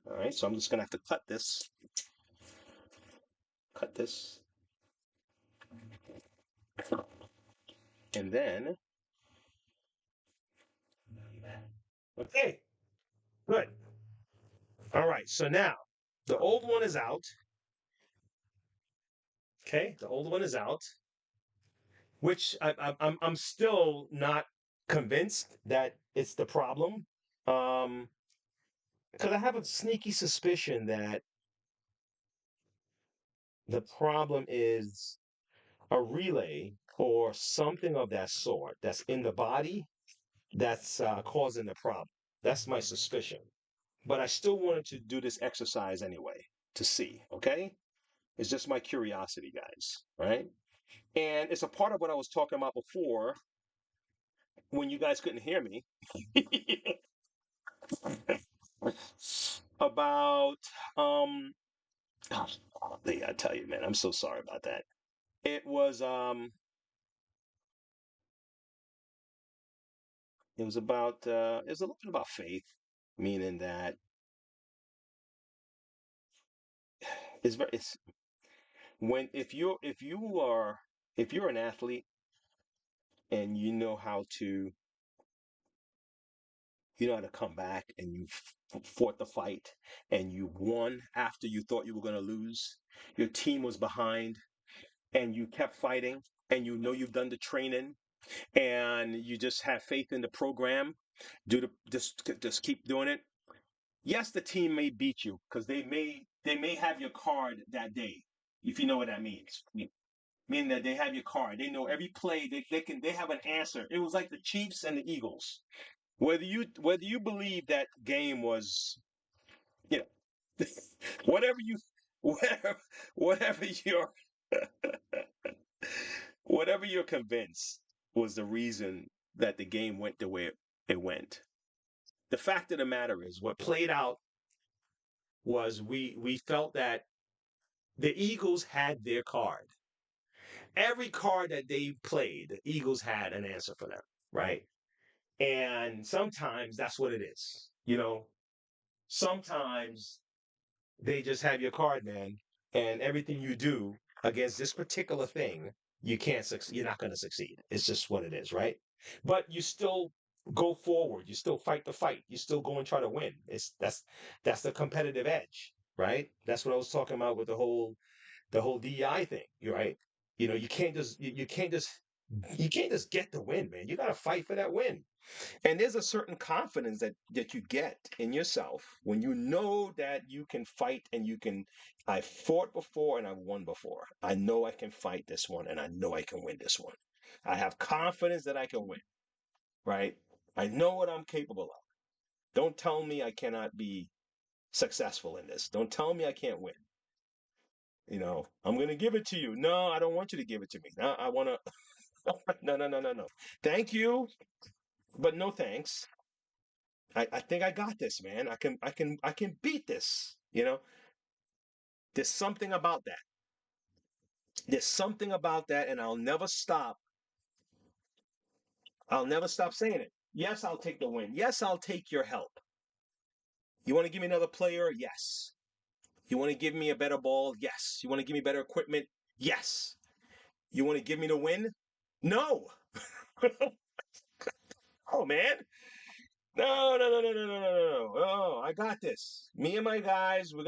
[SPEAKER 1] All right, so I'm just going to have to cut this. Cut this. And then, okay, good. All right, so now the old one is out. Okay, the old one is out, which I'm still not convinced that it's the problem. Because I have a sneaky suspicion that the problem is a relay or something of that sort that's in the body that's causing the problem. That's my suspicion. But I still wanted to do this exercise anyway to see, okay? It's just my curiosity, guys, right? And it's a part of what I was talking about before when you guys couldn't hear me about oh, I tell you, man, I'm so sorry about that. It was it was about it was a little bit about faith, meaning that it's when if you're an athlete and you know how to come back and you fought the fight and you won after you thought you were going to lose. Your team was behind and you kept fighting and you know you've done the training and you just have faith in the program. Just keep doing it. Yes, the team may beat you because they may have your card that day, if you know what that means. Meaning that they have your card. They know every play. They have an answer. It was like the Chiefs and the Eagles. Whether you believe that game was, you know, whatever you whatever whatever you're whatever you're convinced was the reason that the game went the way it went. The fact of the matter is what played out was we felt that the Eagles had their card. Every card that they played, the Eagles had an answer for them, right? And sometimes that's what it is. Sometimes they just have your card, man, and everything you do against this particular thing, you can't succeed. You're not going to succeed. It's just what it is, right? But you still go forward. You still fight the fight. You still go and try to win. That's the competitive edge, right? That's what I was talking about with the whole DEI thing, right? You can't just get the win, man. You got to fight for that win. And there's a certain confidence that you get in yourself when you know that you can fight and I fought before and I've won before. I know I can fight this one and I know I can win this one. I have confidence that I can win, right? I know what I'm capable of. Don't tell me I cannot be successful in this. Don't tell me I can't win. I'm going to give it to you. No, I don't want you to give it to me. No, I want to. No, no, no, no, no. Thank you, but no thanks. I think I got this, man. I can beat this. There's something about that. There's something about that, and I'll never stop. I'll never stop saying it. Yes, I'll take the win. Yes, I'll take your help. You want to give me another player? Yes. You want to give me a better ball? Yes. You want to give me better equipment? Yes. You want to give me the win? No. Oh man. No, no, no, no, no, no, no, no, no. Oh, I got this. Me and my guys, we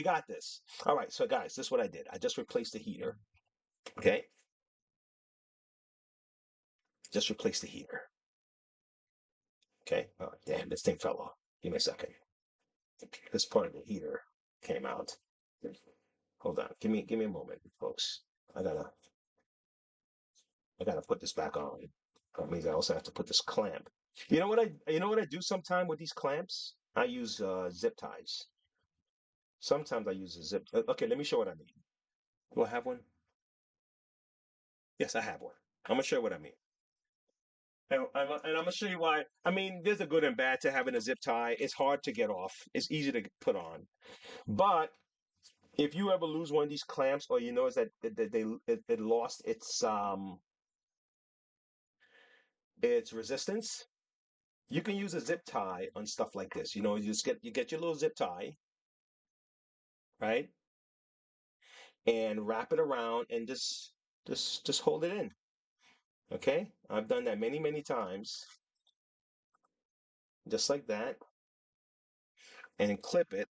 [SPEAKER 1] got this. All right, so guys, this is what I did. I just replaced the heater. Okay. Just replace the heater. Okay. Oh, damn, this thing fell off. Give me a second. This part of the heater came out. Hold on. Give me a moment, folks. I gotta I gotta put this back on. That means I also have to put this clamp. You know what I do sometime with these clamps? I use zip ties. Sometimes I use a zip. Okay, let me show what I mean. Do I have one? Yes, I have one. I'm gonna show you what I mean. And I'm gonna show you why. I mean, there's a good and bad to having a zip tie. It's hard to get off. It's easy to put on. But if you ever lose one of these clamps, or you notice that it lost its resistance, you can use a zip tie on stuff like this. You just get your little zip tie, right, and wrap it around and just hold it in. Okay, I've done that many times, just like that, and clip it.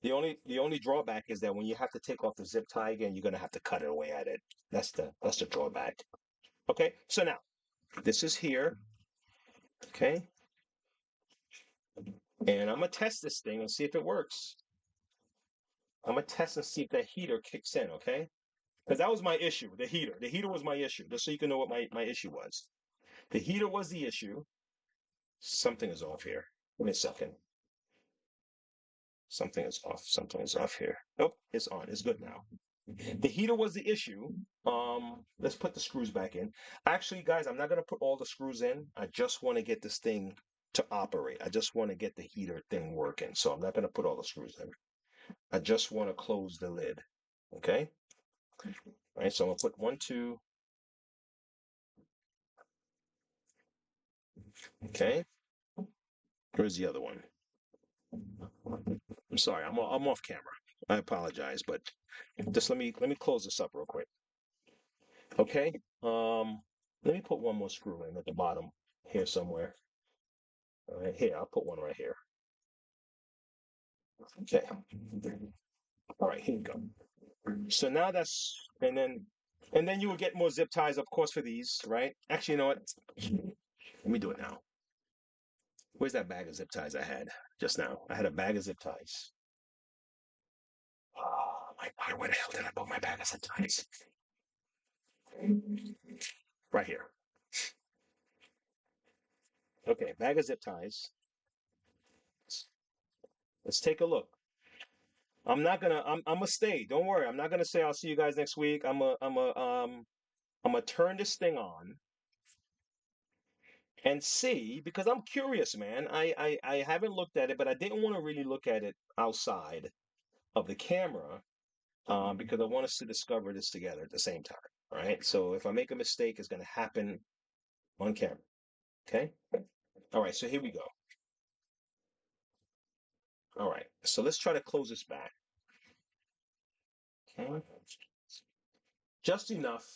[SPEAKER 1] The only drawback is that when you have to take off the zip tie again, you're gonna have to cut it away at it. That's the drawback. Okay, so now this is here. Okay, and I'm gonna test this thing and see if it works. I'm gonna test and see if that heater kicks in. Okay, because that was my issue. The heater. The heater was my issue. Just so you can know what my issue was. The heater was the issue. Something is off here. Give me a second. Something is off. Something is off here. Nope, it's on. It's good now. The heater was the issue. Let's put the screws back in. Actually, guys, I'm not gonna put all the screws in. I just want to get this thing to operate. I just want to get the heater thing working. So I'm not gonna put all the screws in. I just want to close the lid. Okay. All right. So I'm gonna put 1, 2. Okay. Where's the other one? I'm sorry. I'm off camera. I apologize, but just let me close this up real quick. Okay. Let me put one more screw in at the bottom here somewhere. All right, here, I'll put one right here. Okay. All right, here we go. So now and then you will get more zip ties, of course, for these, right? Actually, you know what? Let me do it now. Where's that bag of zip ties I had just now? I had a bag of zip ties. Oh my God, where the hell did I put my bag of zip ties? Right here. Okay, bag of zip ties. Let's take a look. I'm gonna stay. Don't worry. I'm not gonna say I'll see you guys next week. I'm gonna turn this thing on and see because I'm curious, man. I haven't looked at it, but I didn't want to really look at it outside of the camera because I want us to discover this together at the same time. All right. So if I make a mistake, it's gonna happen on camera. Okay. All right. So here we go. All right. So let's try to close this back. Okay. Just enough.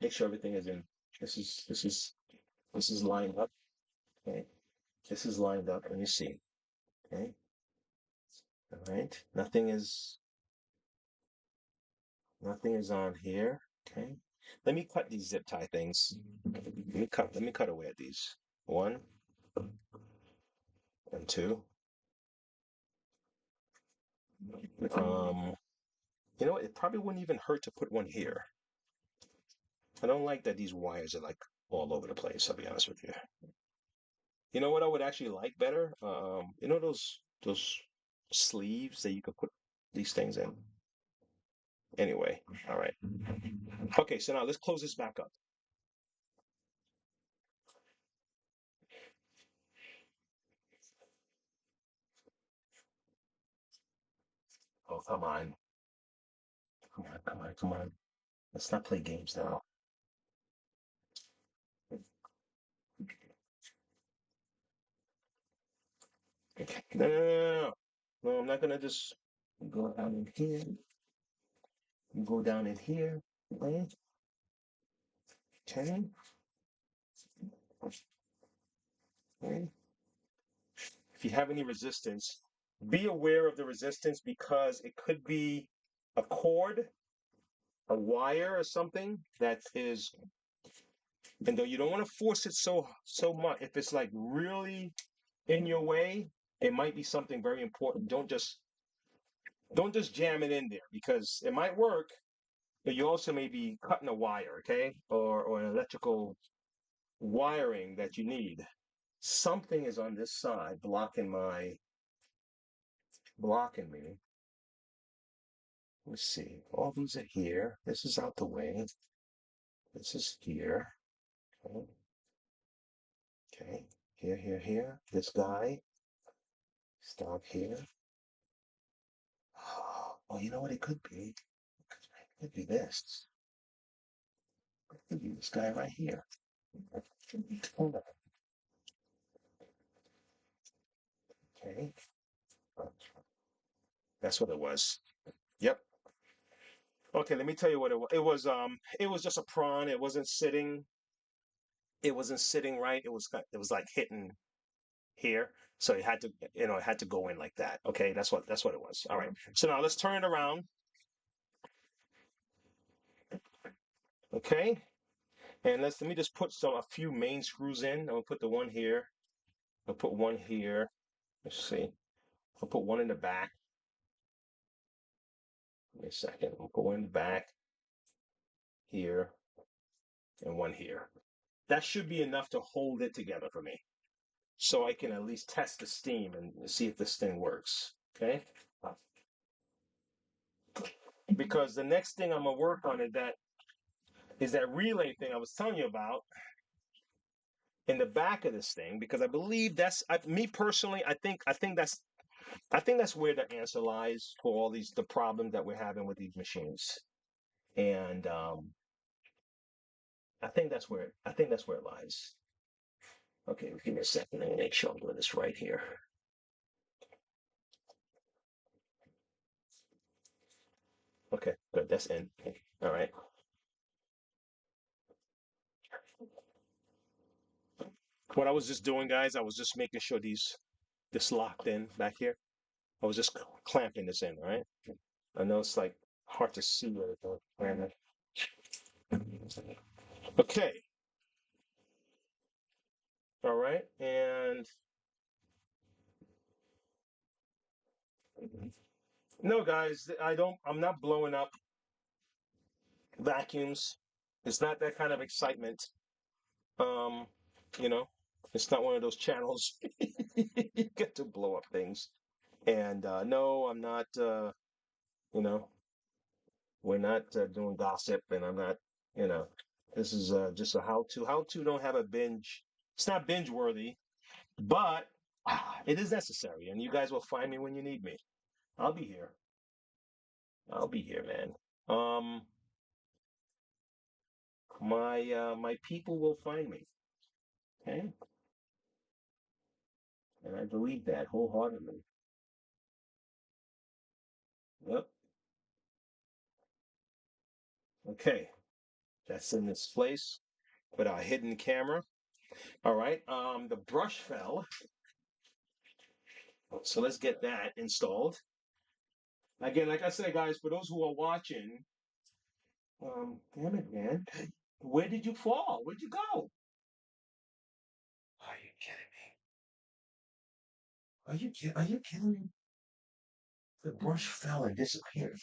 [SPEAKER 1] Make sure everything is in. This is lined up. Okay. This is lined up. Let me see. Okay. All right. Nothing is on here. Okay. Let me cut these zip tie things. Let me cut away at these. 1 and 2. Um, you know what? It probably wouldn't even hurt to put one here. I don't like that these wires are like all over the place, I'll be honest with you. You know what I would actually like better? Those sleeves that you could put these things in. Anyway, all right. Okay, so now let's close this back up. Oh, come on. Come on, come on, come on. Let's not play games now. Okay. No, no, no, no, no. No, I'm not gonna just go down in here. Go down in here. Right? Okay. Okay. If you have any resistance, be aware of the resistance because it could be a cord, a wire, or something that is And though you don't want to force it so much, if it's like really in your way, it might be something very important. Don't just jam it in there because it might work, but you also may be cutting a wire, okay, or an electrical wiring that you need. Something is on this side blocking me. Let's see. All these are here. This is out the way. This is here. Okay. Okay. Here. This guy. Stop here. Oh, you know what it could be? It could be this. It could be this guy right here. Okay. That's what it was. Yep. Okay, let me tell you what it was. It was just a prawn. It wasn't sitting. It wasn't sitting right. It was like hitting here. So it had to go in like that. Okay, that's what it was. All right. So now let's turn it around. Okay. And let me just put a few main screws in. I'm gonna put the one here. I'll put one here. Let's see. I'll put one in the back. Give me a second. I'll put one in the back here and one here. That should be enough to hold it together for me. So I can at least test the steam and see if this thing works. Okay. Because the next thing I'm gonna work on is that relay thing I was telling you about in the back of this thing, because I believe me personally, I think that's where the answer lies for all the problems that we're having with these machines. And I think that's where it lies. Okay, give me a second. Let me make sure I'm doing this right here. Okay, good. That's in. All right. What I was just doing, guys, I was just making sure this locked in back here. I was just clamping this in, all right? I know it's like hard to see it. Okay, all right, and no, guys, I'm not blowing up vacuums. It's not that kind of excitement. Um, you know, it's not one of those channels you get to blow up things. And no, I'm not. You know, we're not doing gossip, and I'm not. You know, this is just a how-to. How-to don't have a binge. It's not binge worthy, but it is necessary, and you guys will find me when you need me. I'll be here. I'll be here, man. Um, my people will find me. Okay, and I believe that wholeheartedly. Yep. Okay, that's in this place with our hidden camera. All right. The brush fell, so let's get that installed. Again, like I said, guys, for those who are watching, damn it, man, where did you fall? Where'd you go? Are you kidding me? Are you kidding me? The brush fell and disappeared.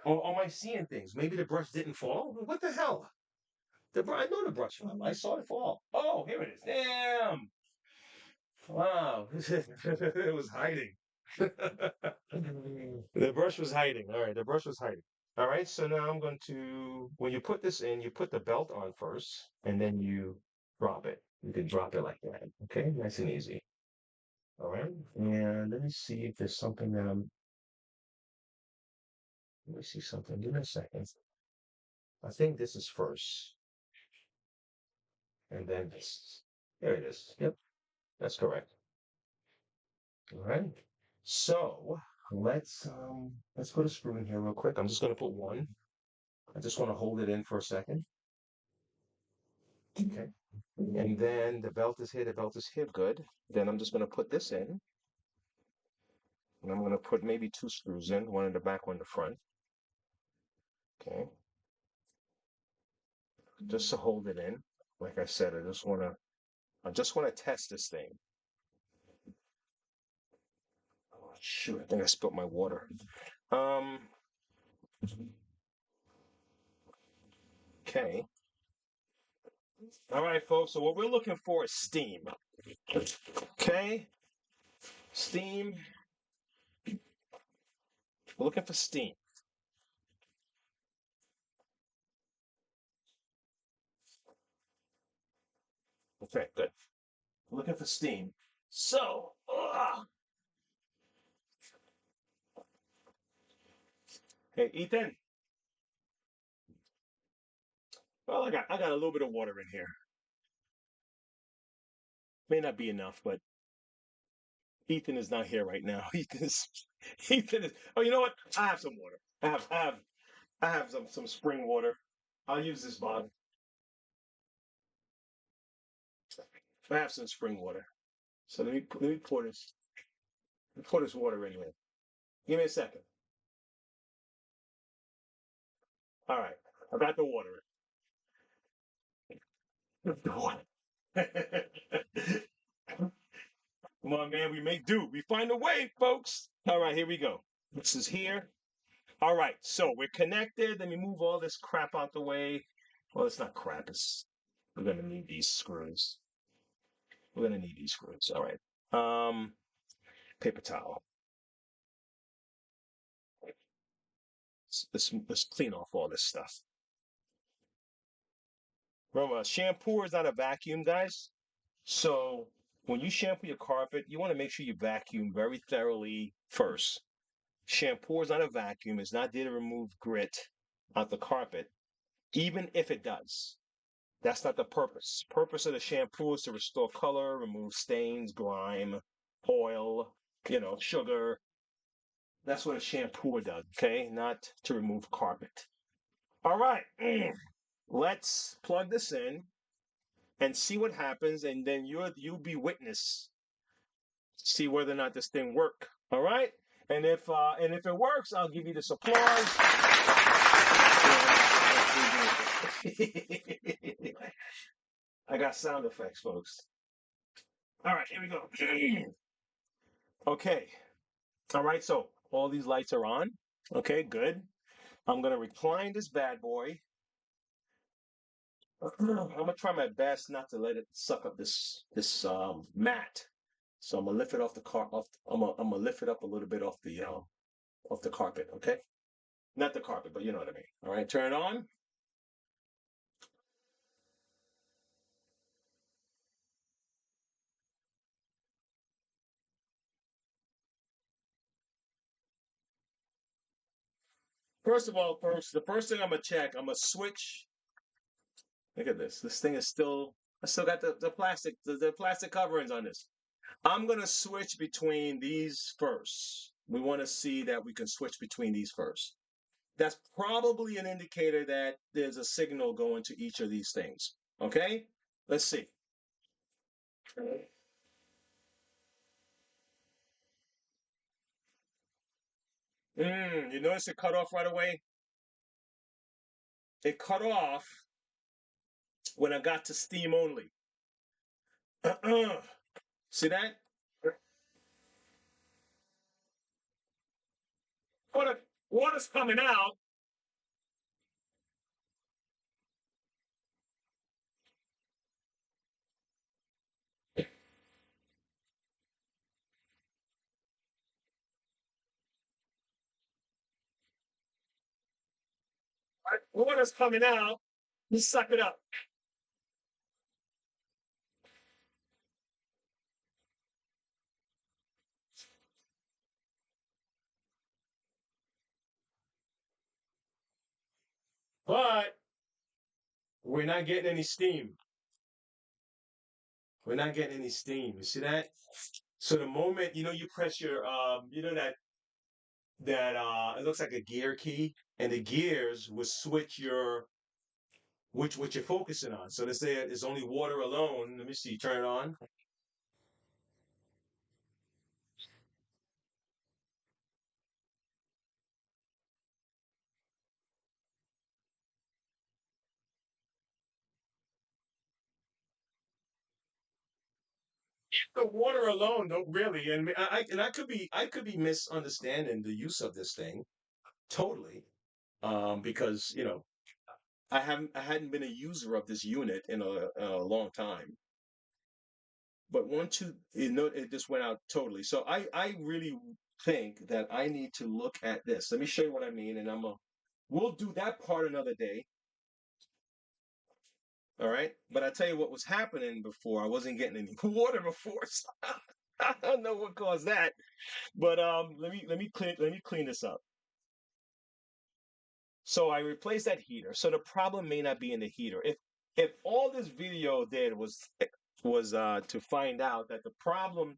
[SPEAKER 1] Or am I seeing things? Maybe the brush didn't fall. What the hell? I know the brush fell. I saw it fall. Oh, here it is. Damn! Wow, it was hiding. The brush was hiding. All right, the brush was hiding. All right, so now I'm going to, when you put this in, you put the belt on first, and then you drop it. You can drop it like that. Okay, nice and easy. All right, and let me see if there's something let me see something. Give me a second. I think this is first, and then this. There it is. Yep, that's correct. All right. So let's put a screw in here real quick. I'm just gonna put one. I just want to hold it in for a second. Okay. And then the belt is here, good. Then I'm just gonna put this in. And I'm going to put maybe 2 screws in, one in the back, one in the front. Okay. Just to hold it in. Like I said, I just want to test this thing. Oh, shoot, I think I spilled my water. Okay. All right, folks. So what we're looking for is steam. Okay. Steam. We're looking for steam. Okay, good. We're looking for steam. So, hey, Ethan. Well, I got a little bit of water in here. May not be enough, but Ethan is not here right now. Ethan is. Oh, you know what? I have some water. I have some spring water. I'll use this bottle. I have some spring water. So let me pour this water in here. Give me a second. All right, I got the water. The water. Come on, man. We make do. We find a way, folks. All right, here we go. This is here. All right, so we're connected. Let me move all this crap out the way. Well, it's not crap. We're gonna need these screws. We're gonna need these screws. All right. Paper towel. Let's clean off all this stuff. Remember, shampoo is not a vacuum, guys. So when you shampoo your carpet, you want to make sure you vacuum very thoroughly first. Shampoo is not a vacuum. It's not there to remove grit out the carpet, even if it does. That's not the purpose. Purpose of the shampoo is to restore color, remove stains, grime, oil, sugar. That's what a shampoo does, okay? Not to remove carpet. All right. Let's plug this in and see what happens, and then you'll be witness, see whether or not this thing work. All right. And if it works, I'll give you this applause. I got sound effects, folks. All right, here we go. Okay. All right, so all these lights are on. Okay, good. I'm gonna recline this bad boy. I'm gonna try my best not to let it suck up this mat. So I'm gonna lift it off the car. I'm gonna lift it up a little bit off the carpet. Okay, not the carpet, but you know what I mean. All right, turn it on. First of all, the first thing I'm gonna check, I'm gonna switch. Look at this. This thing is still. I still got the plastic the plastic coverings on this. I'm gonna switch between these first. We want to see that we can switch between these first. That's probably an indicator that there's a signal going to each of these things. Okay? Let's see. You notice it cut off right away? It cut off when I got to steam only. See that? Water's coming out. Water's coming out. You suck it up. But we're not getting any steam. We're not getting any steam. You see that? So the moment you press your that it looks like a gear key, and the gears will switch your which what you're focusing on. So let's say it's only water alone. Let me see. Turn it on. The water alone don't really, and I could be misunderstanding the use of this thing totally, because I hadn't been a user of this unit in a long time. But once it just went out totally. So I really think that I need to look at this. Let me show you what I mean, and we'll do that part another day. All right. But I tell you what was happening before. I wasn't getting any water before. So I don't know what caused that. But let me clean this up. So I replaced that heater. So the problem may not be in the heater. If all this video did was to find out that the problem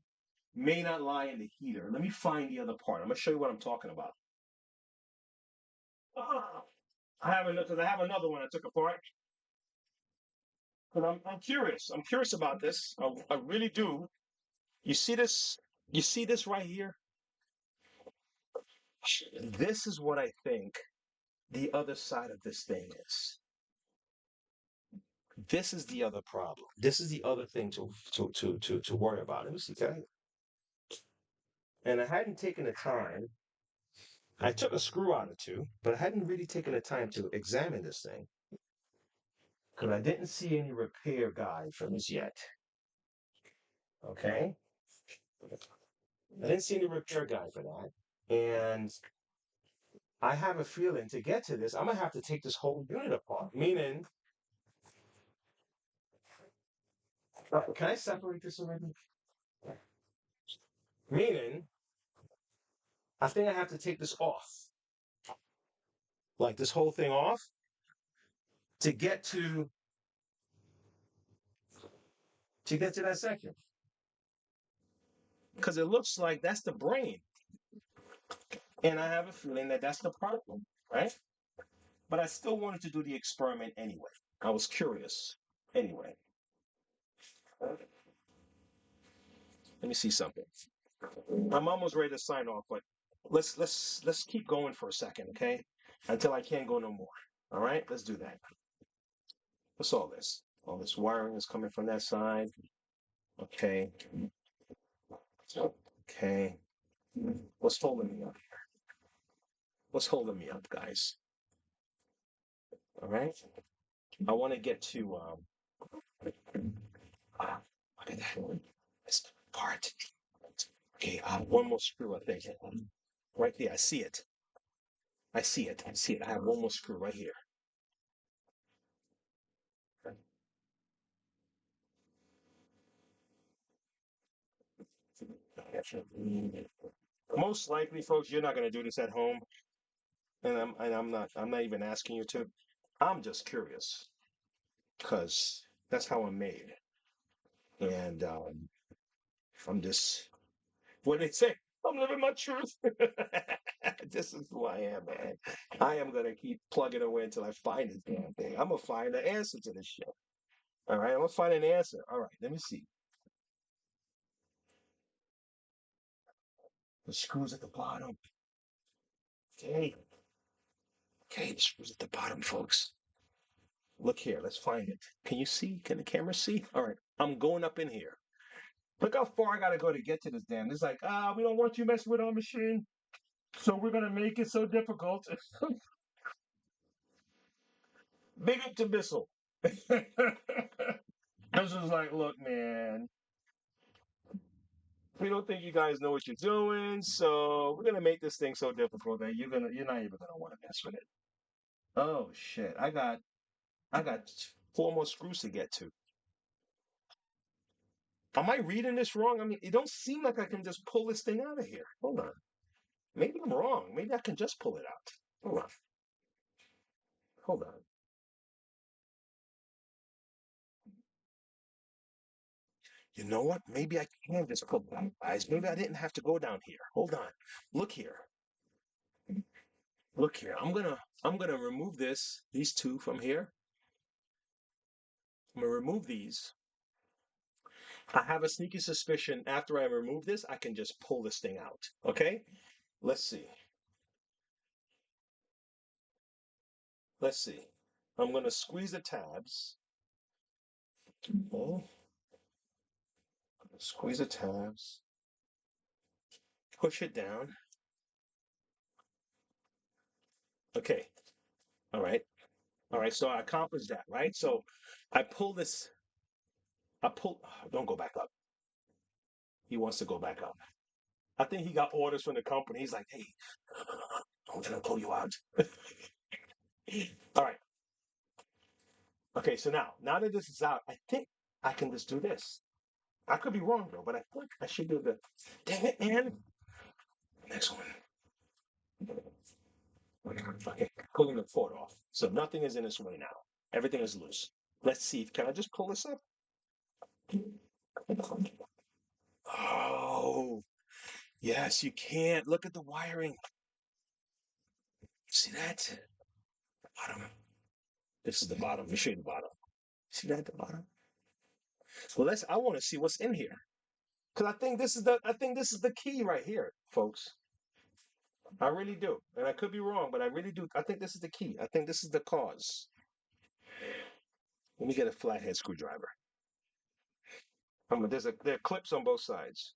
[SPEAKER 1] may not lie in the heater. Let me find the other part. I'm gonna show you what I'm talking about. Ah, because I have another one I took apart. But I'm curious. I'm curious about this. I really do. You see this? You see this right here? This is what I think the other side of this thing is. This is the other problem. This is the other thing to worry about. Let me see, guys. And I hadn't taken the time. I took a screw out or two, but I hadn't really taken the time to examine this thing because I didn't see any repair guide for this yet. Okay, I didn't see any repair guide for that, and I have a feeling to get to this, I'm gonna have to take this whole unit apart. Meaning, can I separate this already? Meaning, I think I have to take this off, like this whole thing off, to get to that section. Because it looks like that's the brain, and I have a feeling that that's the problem, right? But I still wanted to do the experiment anyway. I was curious anyway. Let me see something. I'm almost ready to sign off, but let's keep going for a second, okay? Until I can't go no more. All right, let's do that. What's all this? All this wiring is coming from that side. Okay. Okay. What's holding me up? What's holding me up, guys? All right. I want to get to look at that. This part. Okay, one more screw, I think. Right there, I see it. I see it. I see it. I have one more screw right here. Most likely, folks, you're not going to do this at home, and I'm not even asking you to. I'm just curious because that's how I'm made, and I'm just what they say. I'm living my truth. This is who I am, man. I am gonna keep plugging away until I find this damn thing. I'm gonna find the answer to this shit. All right, I'm gonna find an answer. All right, let me see. The screws at the bottom. Okay, okay, the screws at the bottom, folks. Look here, let's find it. Can you see? Can the camera see? All right, I'm going up in here. Look how far I gotta go to get to this damn. It's like, we don't want you messing with our machine, so we're gonna make it so difficult. Big up to Bissell. This is like, look, man, we don't think you guys know what you're doing, so we're gonna make this thing so difficult that you're not even gonna want to mess with it. Oh shit, I got four more screws to get to. Am I reading this wrong? I mean, it don't seem like I can just pull this thing out of here. Hold on. Maybe I'm wrong. Maybe I can just pull it out. Hold on. Hold on. You know what? Maybe I can just pull it out, guys. Maybe I didn't have to go down here. Hold on. Look here. Look here. I'm gonna remove these two from here. I'm gonna remove these. I have a sneaky suspicion after I remove this, I can just pull this thing out. Okay? Let's see. Let's see. I'm gonna squeeze the tabs. Oh, Squeeze the tabs, push it down. Okay. All right. All right. So I accomplished that, right? So I pull this, don't go back up. He wants to go back up. I think he got orders from the company. He's like, hey, I'm going to pull you out. All right. Okay. So now that this is out, I think I can just do this. I could be wrong though, but I think I should do the, damn it, man. Next one. Okay, pulling the cord off. So nothing is in its way now. Everything is loose. Let's see. Can I just pull this up? Oh, yes, you can't. Look at the wiring. See that? Bottom. This is the bottom. Let me show you the bottom. See that at the bottom? Well, I want to see what's in here. Because I think this is the key right here, folks. I really do. And I could be wrong, but I really do. I think this is the key. I think this is the cause. Let me get a flathead screwdriver. There are clips on both sides.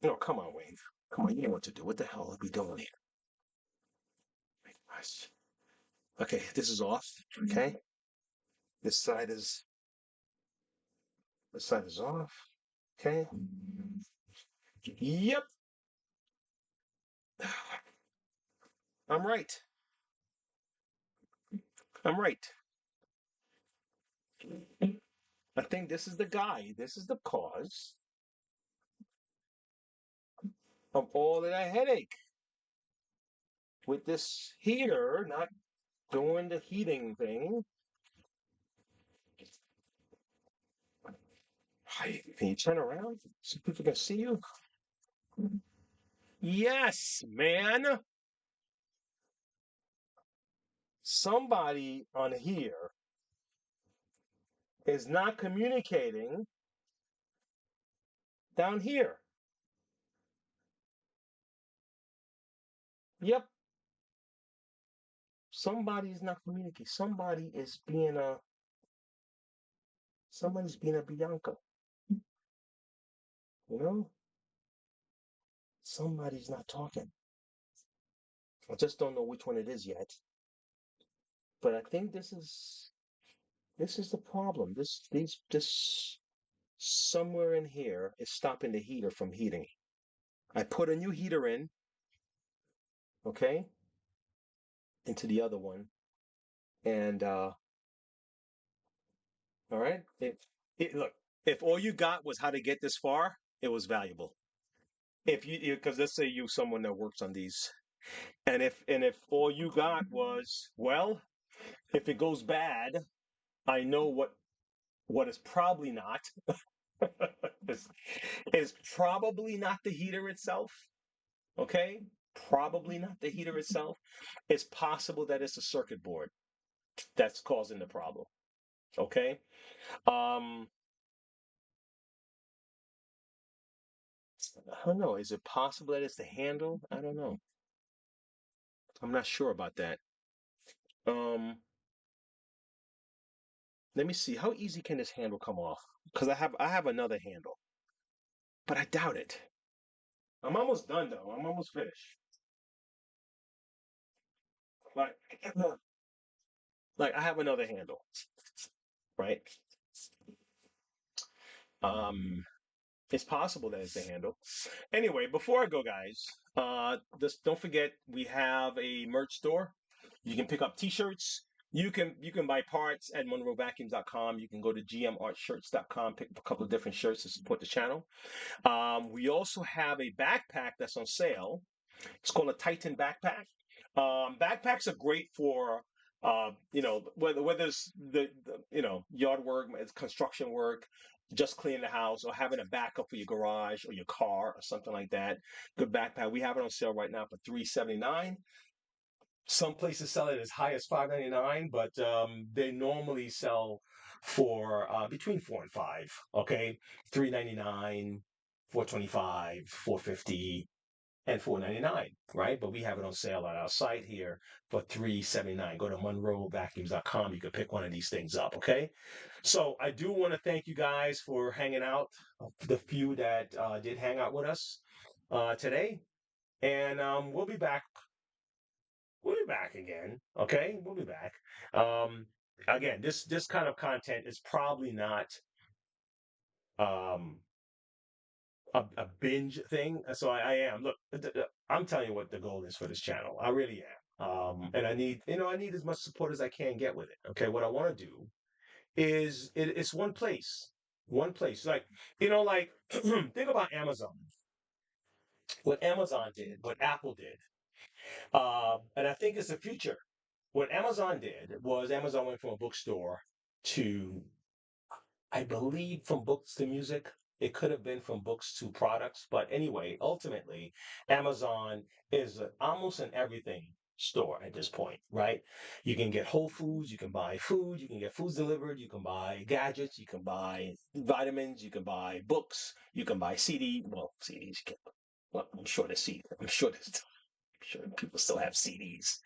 [SPEAKER 1] No, come on, Wayne. Come on, you know what to do. What the hell are we doing here? Gosh. Okay, this is off. Okay, this side is off. Okay. Yep, I'm right. I'm right. I think this is the guy. This is the cause of all of that headache with this heater not doing the heating thing. Hi, can you turn around so people can see you? Yes, man. Somebody on here is not communicating down here. Yep. Somebody's not communicating. Somebody's being a Bianca. You know? Somebody's not talking. I just don't know which one it is yet. But I think this is the problem. This somewhere in here is stopping the heater from heating. I put a new heater in, okay, into the other one. And all right. Look, if all you got was how to get this far, it was valuable. If you because let's say you someone that works on these, and if all you got was, well, if it goes bad, I know what is probably not is, is probably not the heater itself. Okay, probably not the heater itself. It's possible that it's a circuit board that's causing the problem. Okay. Um, I don't know. Is it possible that it's the handle? I don't know. I'm not sure about that. Um, Let me see. How easy can this handle come off? Because I have another handle, but I doubt it. I'm almost done though. I'm almost finished. Like, like I have another handle, right? Um, it's possible that it's the handle. Anyway, before I go, guys, just don't forget we have a merch store. You can pick up T-shirts. You can buy parts at MonroeVacuums.com. You can go to GMArtShirts.com, pick up a couple of different shirts to support the channel. We also have a backpack that's on sale. It's called a Titan backpack. Backpacks are great for whether it's the yard work, it's construction work, just cleaning the house, or having a backup for your garage or your car or something like that. Good backpack. We have it on sale right now for $379. Some places sell it as high as $599, but they normally sell for between 4 and 5. Okay, $399, $425, $450. and $4.99, right? But we have it on sale at our site here for $3.79. Go to MonroeVacuums.com. You can pick one of these things up, okay? So I do want to thank you guys for hanging out, the few that did hang out with us today. And we'll be back. We'll be back again, okay? We'll be back. Um, Again, this kind of content is probably not um, a binge thing. So I am. Look, I'm telling you what the goal is for this channel. I really am. And I need, I need as much support as I can get with it. Okay, what I want to do is it's one place, one place. Like like think about Amazon. What Amazon did, what Apple did, and I think it's the future. What Amazon did was Amazon went from a bookstore to, I believe, from books to music. It could have been from books to products, but anyway, ultimately, Amazon is almost an everything store at this point, right? You can get Whole Foods, you can buy food, you can get foods delivered, you can buy gadgets, you can buy vitamins, you can buy books, you can buy CDs. You can, well, I'm sure there's CD. I'm sure there's sure people still have CDs.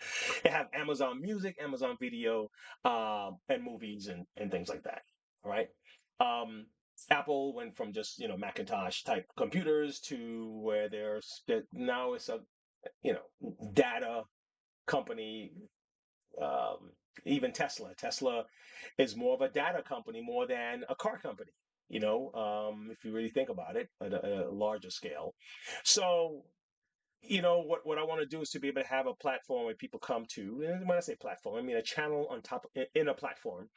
[SPEAKER 1] They have Amazon Music, Amazon Video, and movies and things like that. All right. Um, Apple went from just Macintosh type computers to where that now it's a data company. Um, Even Tesla is more of a data company more than a car company. If you really think about it at a larger scale. So what I want to do is to be able to have a platform where people come to, and when I say platform, I mean a channel on top in a platform.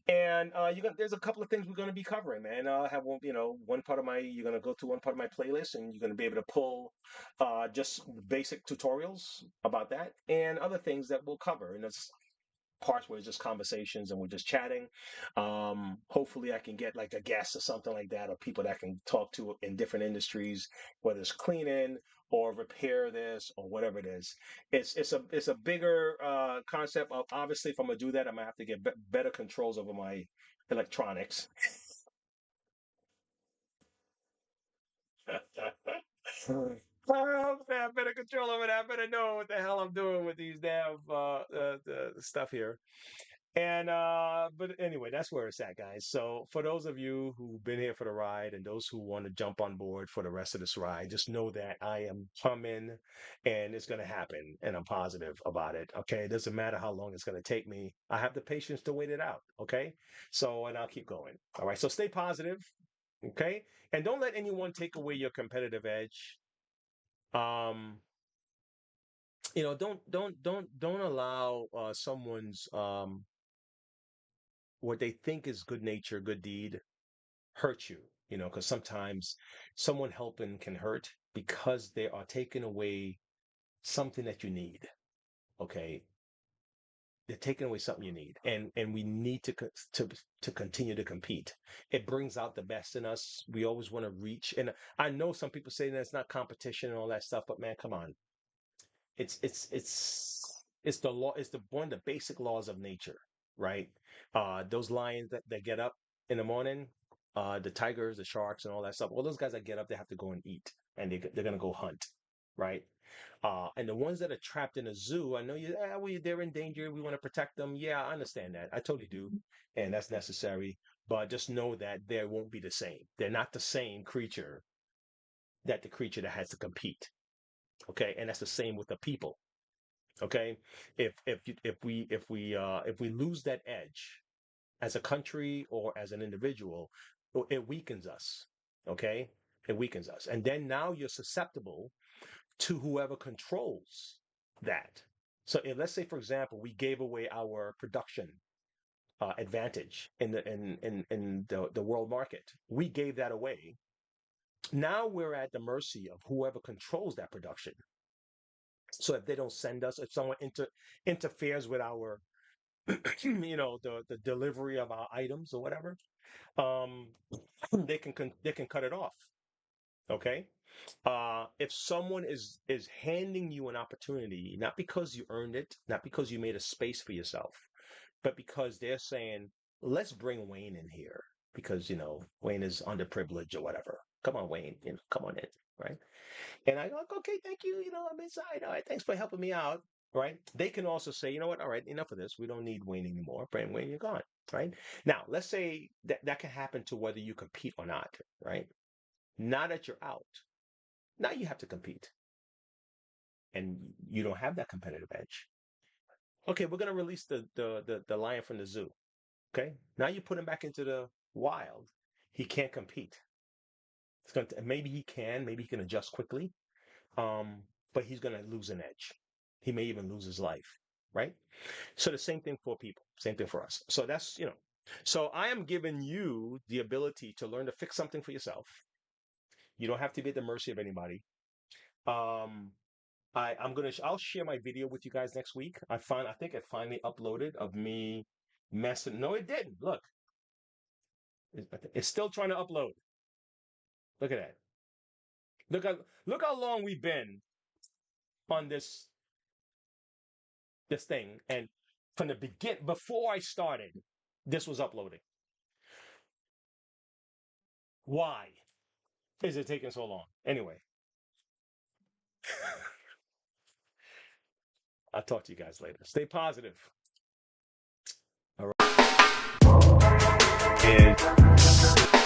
[SPEAKER 1] And there's a couple of things we're going to be covering, man. Have one, one part of my you're going to go to one part of my playlist, and you're going to be able to pull just basic tutorials about that and other things that we'll cover. And it's parts where it's just conversations and we're just chatting. Hopefully, I can get like a guest or something like that, or people that I can talk to in different industries, whether it's cleaning or repair this or whatever it is. It's a bigger concept. Obviously, if I'm gonna do that, I'm gonna have to get better controls over my electronics. I have better control over that. I better know what the hell I'm doing with these damn the stuff here. And but anyway, that's where it's at, guys. So for those of you who've been here for the ride and those who want to jump on board for the rest of this ride, just know that I am coming and it's gonna happen and I'm positive about it. Okay. It doesn't matter how long it's gonna take me. I have the patience to wait it out. Okay. So and I'll keep going. All right. So stay positive. Okay. And don't let anyone take away your competitive edge. Um, don't allow someone's what they think is good nature, good deed, hurt you, because sometimes someone helping can hurt because they are taking away something that you need. Okay. They're taking away something you need. And we need to continue to compete. It brings out the best in us. We always want to reach. And I know some people say that it's not competition and all that stuff, but man, come on. It's the law. It's the one of the basic laws of nature, right? Those lions that get up in the morning, the tigers, the sharks, and all that stuff. All those guys that get up, they have to go and eat, and they're gonna go hunt, right? And the ones that are trapped in a zoo, I know they're in danger. We want to protect them. Yeah, I understand that. I totally do, and that's necessary. But just know that they won't be the same. They're not the same creature that the creature that has to compete. Okay, and that's the same with the people. Okay, if we lose that edge as a country or as an individual, it weakens us. Okay, it weakens us, and then now you're susceptible to whoever controls that. So let's say, for example, we gave away our production advantage in the world market. We gave that away. Now we're at the mercy of whoever controls that production. So if they don't send us, if someone interferes with our the delivery of our items or whatever, um they can cut it off. Okay. If someone is handing you an opportunity, not because you earned it, not because you made a space for yourself, but because they're saying, let's bring Wayne in here because Wayne is underprivileged or whatever. Come on, Wayne, come on in. right? And I go, okay, thank you. I'm inside. All right, thanks for helping me out. Right? They can also say, you know what? All right, enough of this. We don't need Wayne anymore. Brand Wayne, you're gone. Right? Now, let's say that can happen to whether you compete or not. Right? Now that you're out, now you have to compete, and you don't have that competitive edge. Okay, we're gonna release the lion from the zoo. Okay, now you put him back into the wild. He can't compete. Maybe he can. Maybe he can adjust quickly. But he's going to lose an edge. He may even lose his life, right? So the same thing for people, same thing for us. So so I am giving you the ability to learn to fix something for yourself. You don't have to be at the mercy of anybody. Um, I'll share my video with you guys next week. I think it finally uploaded of me messing. No, it didn't. Look, it's still trying to upload. Look at that. Look how long we've been on this thing. And from the beginning, before I started, this was uploading. Why is it taking so long? Anyway, I'll talk to you guys later. Stay positive. All right.